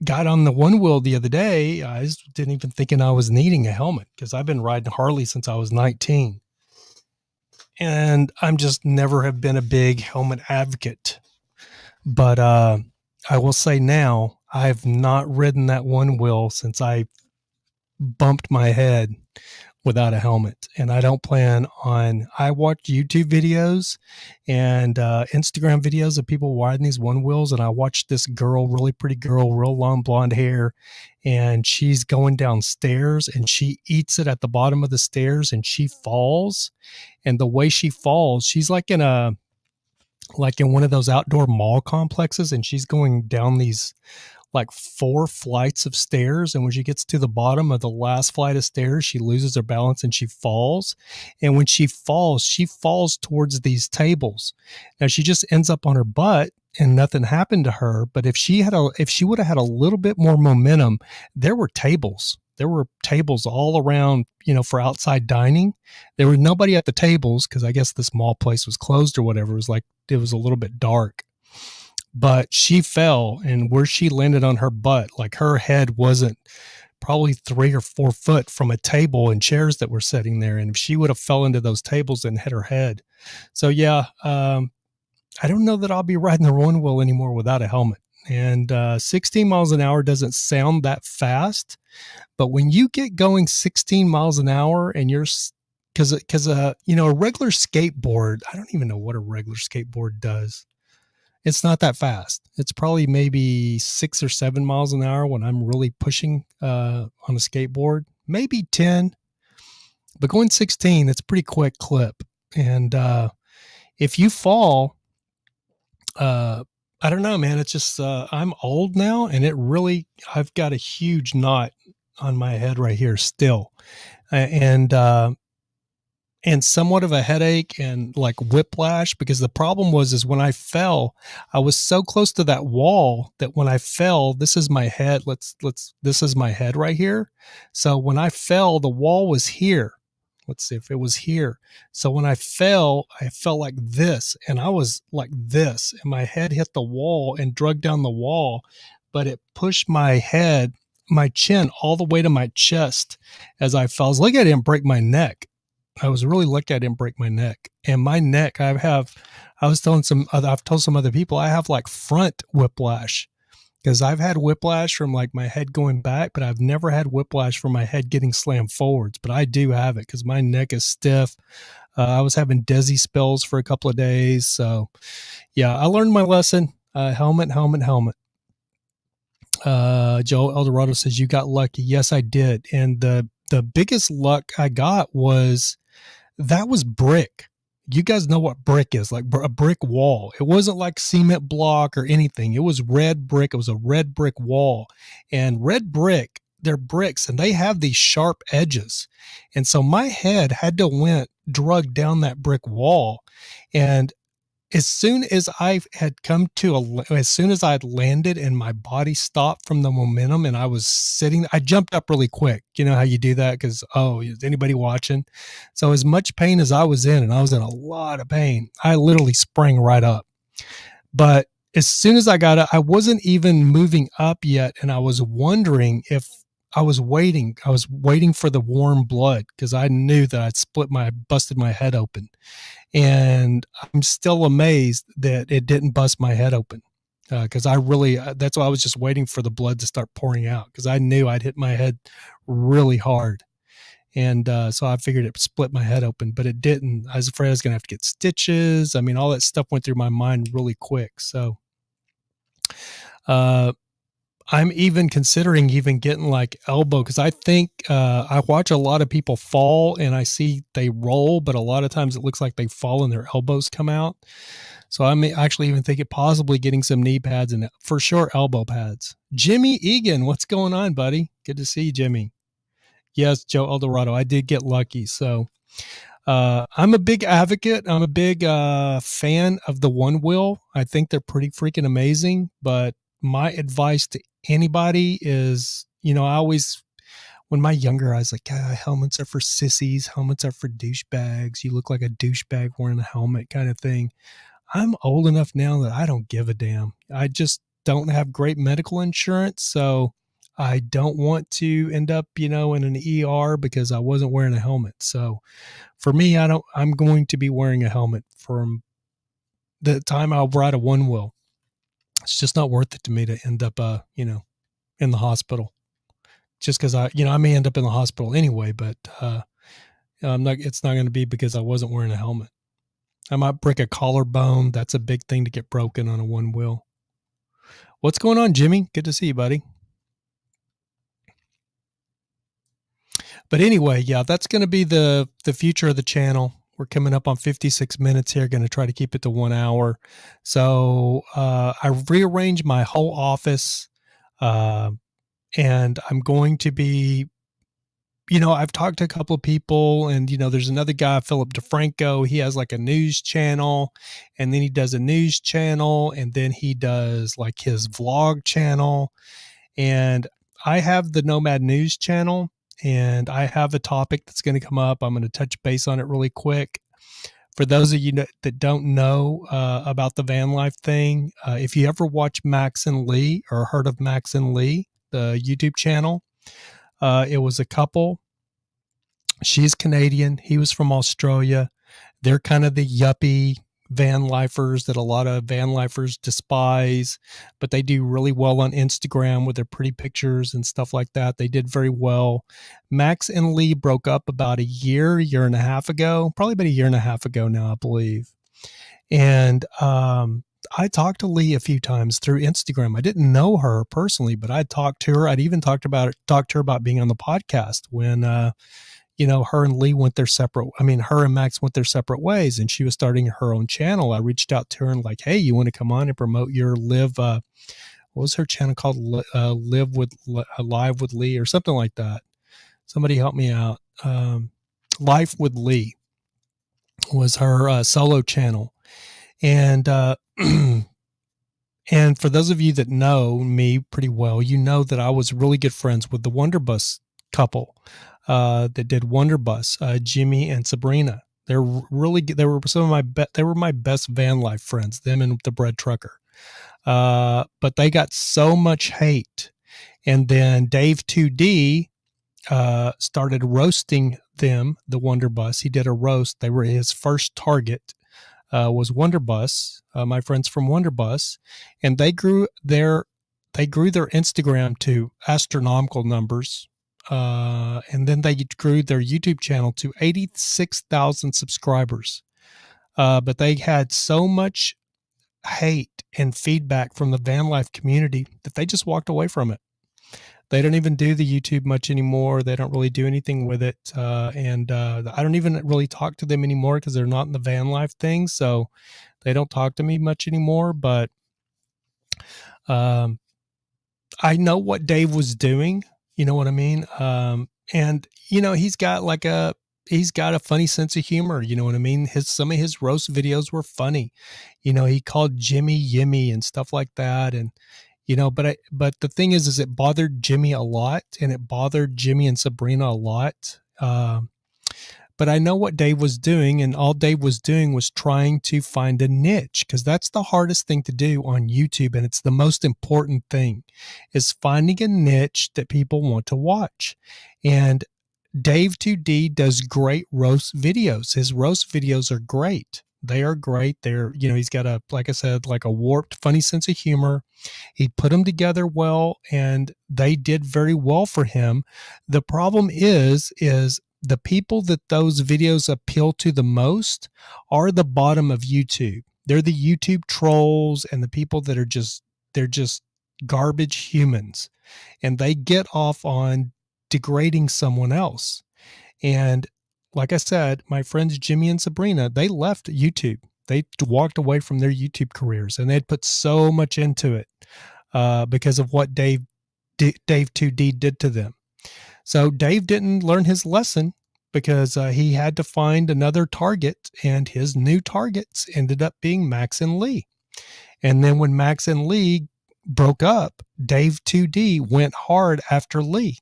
got on the one wheel the other day, I didn't even thinking I was needing a helmet because I've been riding Harley since I was 19. And I'm just never have been a big helmet advocate. But I will say now, I've not ridden that one wheel since I bumped my head without a helmet. And I don't plan on, I watch YouTube videos and Instagram videos of people riding these one wheels. And I watched this girl, really pretty girl, real long blonde hair. And she's going downstairs and she eats it at the bottom of the stairs and she falls. And the way she falls, she's like in one of those outdoor mall complexes. And she's going down these like 4 flights of stairs. And when she gets to the bottom of the last flight of stairs, she loses her balance and she falls. And when she falls towards these tables. Now she just ends up on her butt and nothing happened to her. But if she would have had a little bit more momentum, there were tables. There were tables all around, for outside dining. There was nobody at the tables because I guess this mall place was closed or whatever. It was a little bit dark. But she fell, and where she landed on her butt, like her head wasn't probably 3 or 4 foot from a table and chairs that were sitting there. And if she would have fell into those tables and hit her head. So yeah, I don't know that I'll be riding the one wheel anymore without a helmet. And 16 miles an hour doesn't sound that fast, but when you get going 16 miles an hour and you're, because a regular skateboard, I don't even know what a regular skateboard does. It's not that fast. It's probably maybe 6 or 7 miles an hour when I'm really pushing on a skateboard, maybe 10, but going 16, it's a pretty quick clip. And if you fall, I don't know, man. It's just I'm old now, and I've got a huge knot on my head right here still, and somewhat of a headache and like whiplash, because the problem is when I fell, I was so close to that wall that when I fell, this is my head. This is my head right here. So when I fell, the wall was here. Let's see if it was here. So when I fell like this, and I was like this, and my head hit the wall and drug down the wall, but it pushed my chin all the way to my chest as I fell. I was lucky I didn't break my neck. I was really lucky I didn't break my neck. And my neck, I've told some other people, I have like front whiplash, because I've had whiplash from like my head going back, but I've never had whiplash from my head getting slammed forwards. But I do have it because my neck is stiff. I was having dizzy spells for a couple of days. So yeah, I learned my lesson. Helmet. Joe Eldorado says, you got lucky. Yes, I did. And the biggest luck I got was brick. You guys know what brick is, like a brick wall. It wasn't like cement block or anything. It was red brick. It was a red brick wall, and red brick, they're bricks and they have these sharp edges. And so my head had to drug down that brick wall. And as soon as I had landed and my body stopped from the momentum and I was sitting, I jumped up really quick. You know how you do that? Because, is anybody watching? So as much pain as I was in, and I was in a lot of pain, I literally sprang right up. But as soon as I got up, I wasn't even moving up yet. And I was wondering if I was waiting for the warm blood, because I knew that I'd busted my head open. And I'm still amazed that it didn't bust my head open, because that's why I was just waiting for the blood to start pouring out, because I knew I'd hit my head really hard. And so I figured it split my head open, but it didn't. I was afraid I was going to have to get stitches. I mean, all that stuff went through my mind really quick. So I'm even considering even getting like elbow, because I think I watch a lot of people fall and I see they roll, but a lot of times it looks like they fall and their elbows come out. So I'm actually even thinking possibly getting some knee pads and for sure elbow pads. Jimmy Egan, what's going on, buddy? Good to see you, Jimmy. Yes, Joe Eldorado. I did get lucky. So I'm a big advocate. I'm a big fan of the one wheel. I think they're pretty freaking amazing. But my advice to anybody is, I always, when my younger, I was like, helmets are for sissies. Helmets are for douchebags. You look like a douchebag wearing a helmet kind of thing. I'm old enough now that I don't give a damn. I just don't have great medical insurance. So I don't want to end up, in an ER because I wasn't wearing a helmet. So for me, I'm going to be wearing a helmet from the time I'll ride a one wheel. It's just not worth it to me to end up, in the hospital just because I may end up in the hospital anyway, but, it's not going to be because I wasn't wearing a helmet. I might break a collarbone. That's a big thing to get broken on a one wheel. What's going on, Jimmy? Good to see you, buddy. But anyway, yeah, that's going to be the future of the channel. We're coming up on 56 minutes here. Going to try to keep it to 1 hour. So I rearranged my whole office, and I'm going to be, I've talked to a couple of people, and there's another guy, Philip DeFranco. He has like a news channel, and then he does a news channel, and then he does like his vlog channel. And I have the Nomad News channel, and I have a topic that's going to come up. I'm going to touch base on it really quick. For those of you that don't know about the van life thing, if you ever watch Max and Lee or heard of Max and Lee, the YouTube channel, it was a couple. She's Canadian. He was from Australia. They're kind of the yuppie van lifers that a lot of van lifers despise, but they do really well on Instagram with their pretty pictures and stuff like that. They did very well. Max and Lee broke up about a year and a half ago, probably about a year and a half ago now, I believe. And I talked to Lee a few times through Instagram. I didn't know her personally, but I talked to her. I'd even talked to her about being on the podcast when her and Lee went their separate, her and Max went their separate ways, and she was starting her own channel. I reached out to her and like, hey, you want to come on and promote your live, what was her channel called? Live with Lee or something like that. Somebody help me out. Life with Lee was her solo channel. And, and for those of you that know me pretty well, that I was really good friends with the Wonderbus couple that did Wonderbus, Jimmy and Sabrina. They're really good. They were my best van life friends, them and the bread trucker. But they got so much hate. And then Dave 2D started roasting them, the Wonderbus. He did a roast. They were his first target. Was Wonderbus, my friends from Wonderbus, and they grew their Instagram to astronomical numbers, and then they grew their YouTube channel to 86,000 subscribers. But they had so much hate and feedback from the van life community that they just walked away from it. They don't even do the YouTube much anymore. They don't really do anything with it. And I don't even really talk to them anymore because they're not in the van life thing. So they don't talk to me much anymore. But I know what Dave was doing. You know what I mean? And, he's got a funny sense of humor. You know what I mean? Some of his roast videos were funny. He called Jimmy Yimmy and stuff like that. And, but the thing is it bothered Jimmy a lot, and it bothered Jimmy and Sabrina a lot. But I know what Dave was doing, and all Dave was doing was trying to find a niche, because that's the hardest thing to do on YouTube. And it's the most important thing, is finding a niche that people want to watch. And Dave 2D does great roast videos. His roast videos are great. They are great. He's got like I said, like a warped, funny sense of humor. He put them together well, and they did very well for him. The problem is the people that those videos appeal to the most are the bottom of YouTube. They're the YouTube trolls and the people that are they're just garbage humans, and they get off on degrading someone else. And like I said, my friends Jimmy and Sabrina, they left YouTube. They walked away from their YouTube careers, and they'd put so much into it because of what Dave 2D did to them. So Dave didn't learn his lesson because he had to find another target, and his new targets ended up being Max and Lee. And then when Max and Lee broke up, Dave 2D went hard after Lee.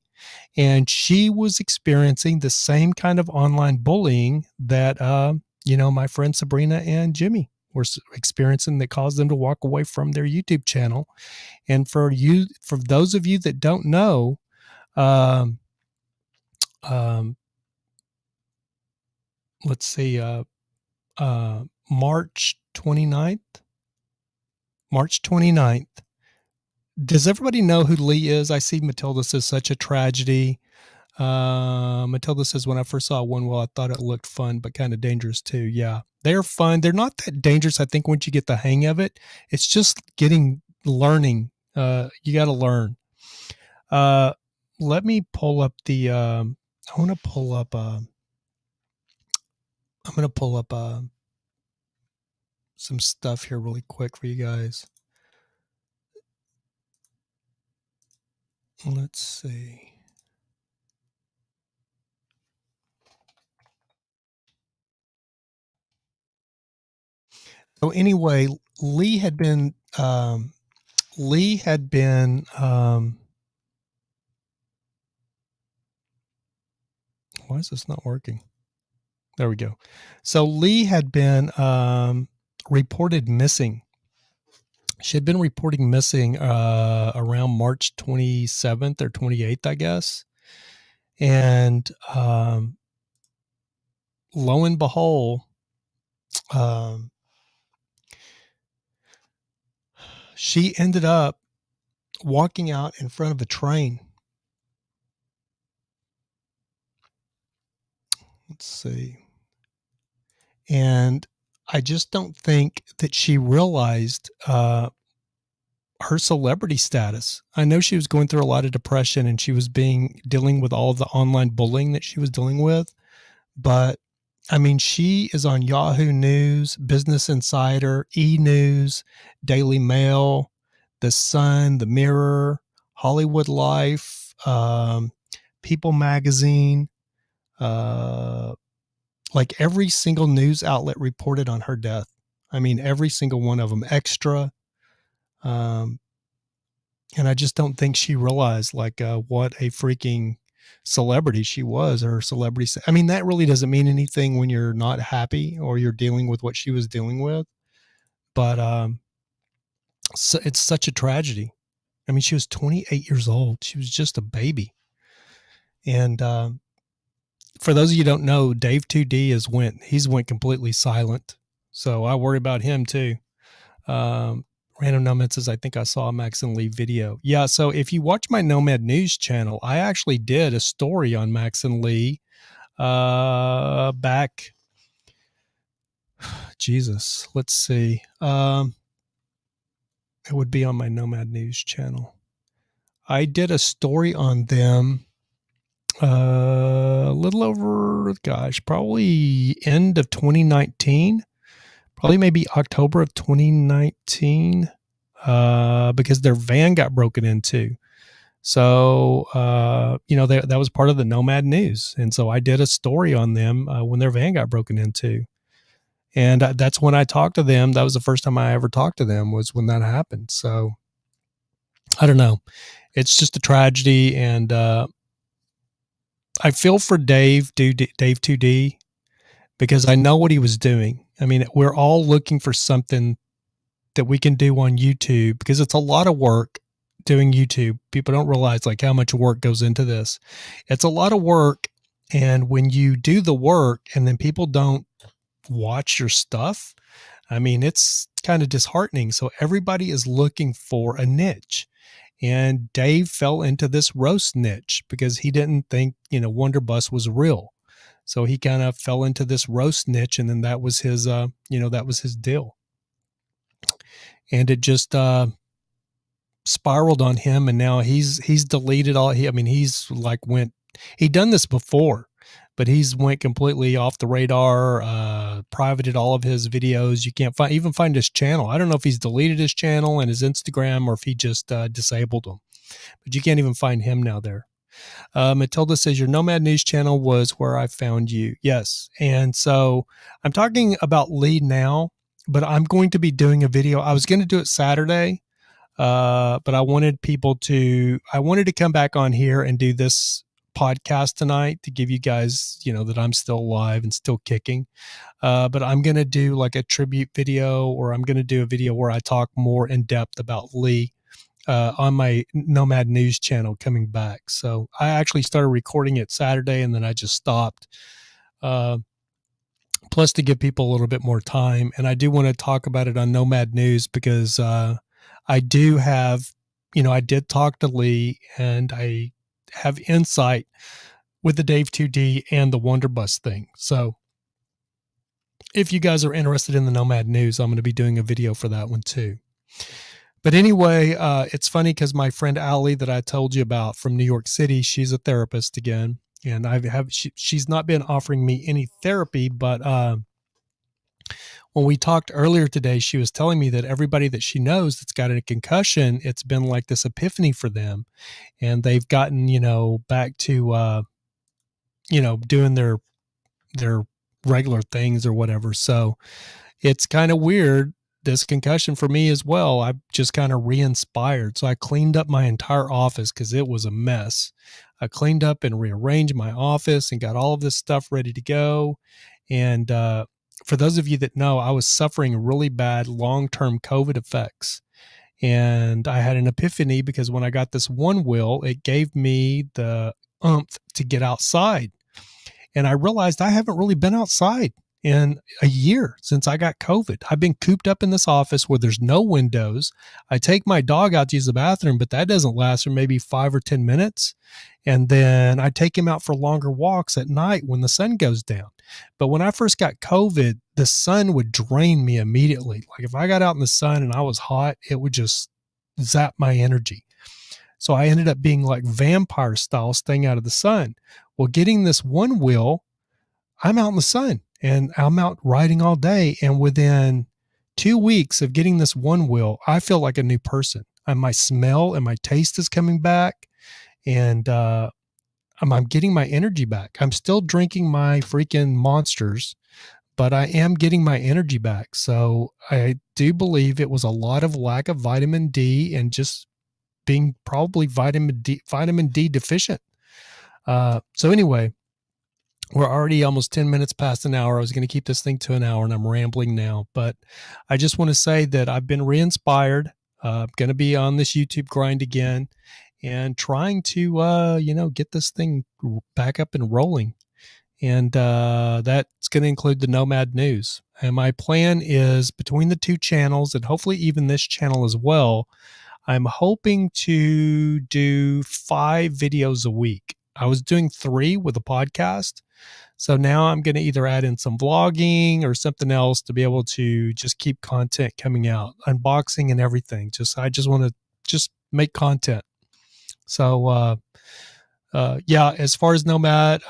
And she was experiencing the same kind of online bullying that, my friend Sabrina and Jimmy were experiencing, that caused them to walk away from their YouTube channel. And for those of you that don't know, let's see, March 29th. Does everybody know who Lee is? I see Matilda says such a tragedy. Matilda says, when I first saw One Well, I thought it looked fun, but kind of dangerous too. Yeah, they're fun. They're not that dangerous, I think, once you get the hang of it. It's just learning. You got to learn. Let me pull up the, I'm going to pull up some stuff here really quick for you guys. Let's see. So anyway, Lee had been why is this not working? There we go. So Lee had been reported missing. She had been reporting missing around March 27th or 28th, I guess. And lo and behold, she ended up walking out in front of a train. Let's see. And I just don't think that she realized her celebrity status. I know she was going through a lot of depression, and she was dealing with all of the online bullying that she was dealing with. But I mean, she is on Yahoo News, Business Insider, E! News, Daily Mail, The Sun, The Mirror, Hollywood Life, People Magazine. Like every single news outlet reported on her death. I mean, every single one of them. Extra. And I just don't think she realized what a freaking celebrity she was, or her celebrity. I mean, that really doesn't mean anything when you're not happy or you're dealing with what she was dealing with. But so it's such a tragedy. I mean, she was 28 years old. She was just a baby. And for those of you who don't know, Dave 2D he's went completely silent. So I worry about him too. Random Nomad says, I think I saw a Max and Lee video. Yeah, so if you watch my Nomad News channel, I actually did a story on Max and Lee back. Jesus, let's see. It would be on my Nomad News channel. I did a story on them a little over, probably end of 2019. Probably maybe October of 2019, because their van got broken into. So, that was part of the Nomad News. And so I did a story on them when their van got broken into. And that's when I talked to them. That was the first time I ever talked to them, was when that happened. So I don't know. It's just a tragedy. And I feel for Dave 2D, because I know what he was doing. I mean, we're all looking for something that we can do on YouTube, because it's a lot of work doing YouTube. People don't realize how much work goes into this. It's a lot of work. And when you do the work and then people don't watch your stuff, I mean, it's kind of disheartening. So everybody is looking for a niche. And Dave fell into this roast niche because he didn't think, Wonder Bus was real. So he kind of fell into this roast niche, and then that was his, that was his deal. And it just, spiraled on him, and now he's deleted all. He's like he'd done this before, but he's went completely off the radar. Privated all of his videos. You can't even find his channel. I don't know if he's deleted his channel and his Instagram, or if he just disabled them. But you can't even find him now there. Matilda says, your Nomad News channel was where I found you. Yes. And so I'm talking about Lee now, but I'm going to be doing a video. I was going to do it Saturday, but I wanted to come back on here and do this podcast tonight to give you guys, that I'm still alive and still kicking. But I'm going to do like a tribute video, or I'm going to do a video where I talk more in depth about Lee. On my Nomad News channel coming back. So I actually started recording it Saturday, and then I just stopped. Plus to give people a little bit more time. And I do want to talk about it on Nomad News because I do have, I did talk to Lee, and I have insight with the Dave 2D and the Wonderbus thing. So if you guys are interested in the Nomad News, I'm going to be doing a video for that one too. But anyway, it's funny because my friend Allie that I told you about from New York City, she's a therapist again, and she's not been offering me any therapy, but when we talked earlier today, she was telling me that everybody that she knows that's got a concussion, it's been like this epiphany for them, and they've gotten back to doing their regular things or whatever. So it's kind of weird. This concussion for me as well, I just kind of re-inspired. So I cleaned up my entire office because it was a mess. I cleaned up and rearranged my office and got all of this stuff ready to go. And for those of you that know, I was suffering really bad long-term COVID effects. And I had an epiphany because when I got this one wheel, it gave me the oomph to get outside. And I realized I haven't really been outside in a year since I got COVID. I've been cooped up in this office where there's no windows. I take my dog out to use the bathroom, but that doesn't last for maybe 5 or 10 minutes. And then I take him out for longer walks at night when the sun goes down. But when I first got COVID, the sun would drain me immediately. Like if I got out in the sun and I was hot, it would just zap my energy. So I ended up being like vampire style, staying out of the sun. Well, getting this one wheel, I'm out in the sun. And I'm out riding all day. And within 2 weeks of getting this one wheel, I feel like a new person. And my smell and my taste is coming back. And I'm getting my energy back. I'm still drinking my freaking Monsters, but I am getting my energy back. So I do believe it was a lot of lack of vitamin D and just being probably vitamin D deficient. So anyway, we're already almost 10 minutes past an hour. I was going to keep this thing to an hour, and I'm rambling now. But I just want to say that I've been re-inspired. I'm going to be on this YouTube grind again and trying to, get this thing back up and rolling. And that's going to include the Nomad News. And my plan is between the two channels, and hopefully even this channel as well, I'm hoping to do 5 videos a week. I was doing 3 with a podcast. So now I'm going to either add in some vlogging or something else to be able to just keep content coming out, unboxing and everything. I just want to just make content. So, as far as Nomad,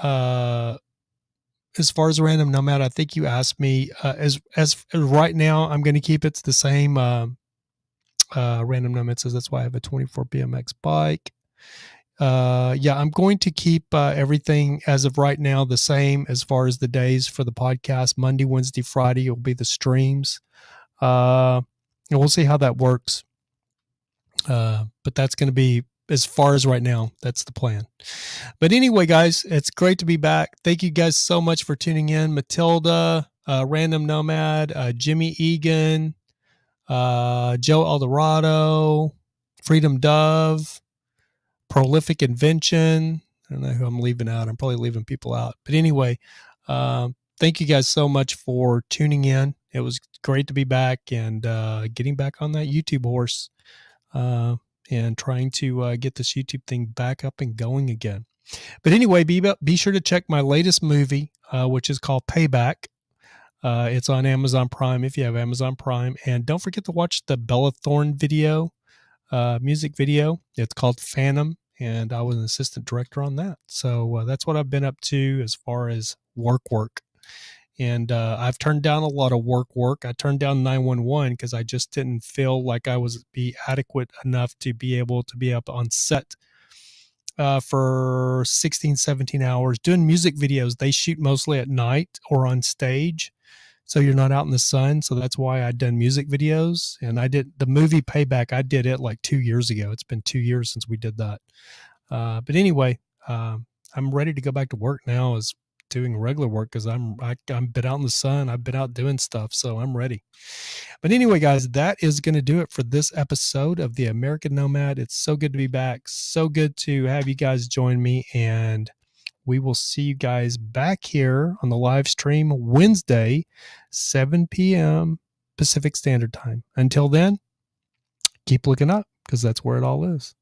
as far as Random Nomad, I think you asked me, as right now, I'm going to keep it the same. Random Nomad says that's why I have a 24 BMX bike. I'm going to keep everything as of right now the same as far as the days for the podcast. Monday, Wednesday, Friday will be the streams. And we'll see how that works. But that's going to be, as far as right now, that's the plan. But anyway, guys, it's great to be back. Thank you guys so much for tuning in. Matilda, Random Nomad, Jimmy Egan, Joe Eldorado, Freedom Dove, Prolific Invention. I don't know who I'm leaving out. I'm probably leaving people out. But anyway, thank you guys so much for tuning in. It was great to be back and getting back on that YouTube horse and trying to get this YouTube thing back up and going again. But anyway, be sure to check my latest movie, which is called Payback. It's on Amazon Prime if you have Amazon Prime. And don't forget to watch the Bella Thorne video. music video. It's called Phantom, and I was an assistant director on that. So that's what I've been up to as far as work. And I've turned down a lot of work. I turned down 911 because I just didn't feel like I was be adequate enough to be able to be up on set for 16, 17 hours doing music videos. They shoot mostly at night or on stage, so you're not out in the sun. So that's why I'd done music videos. And I did the movie Payback. I did it like 2 years ago. It's been 2 years since we did that. But anyway, I'm ready to go back to work now as doing regular work because I'm been out in the sun. I've been out doing stuff, so I'm ready. But anyway, guys, that is going to do it for this episode of the American Nomad. It's so good to be back. So good to have you guys join me, and we will see you guys back here on the live stream Wednesday, 7 p.m. Pacific Standard Time. Until then, keep looking up because that's where it all is.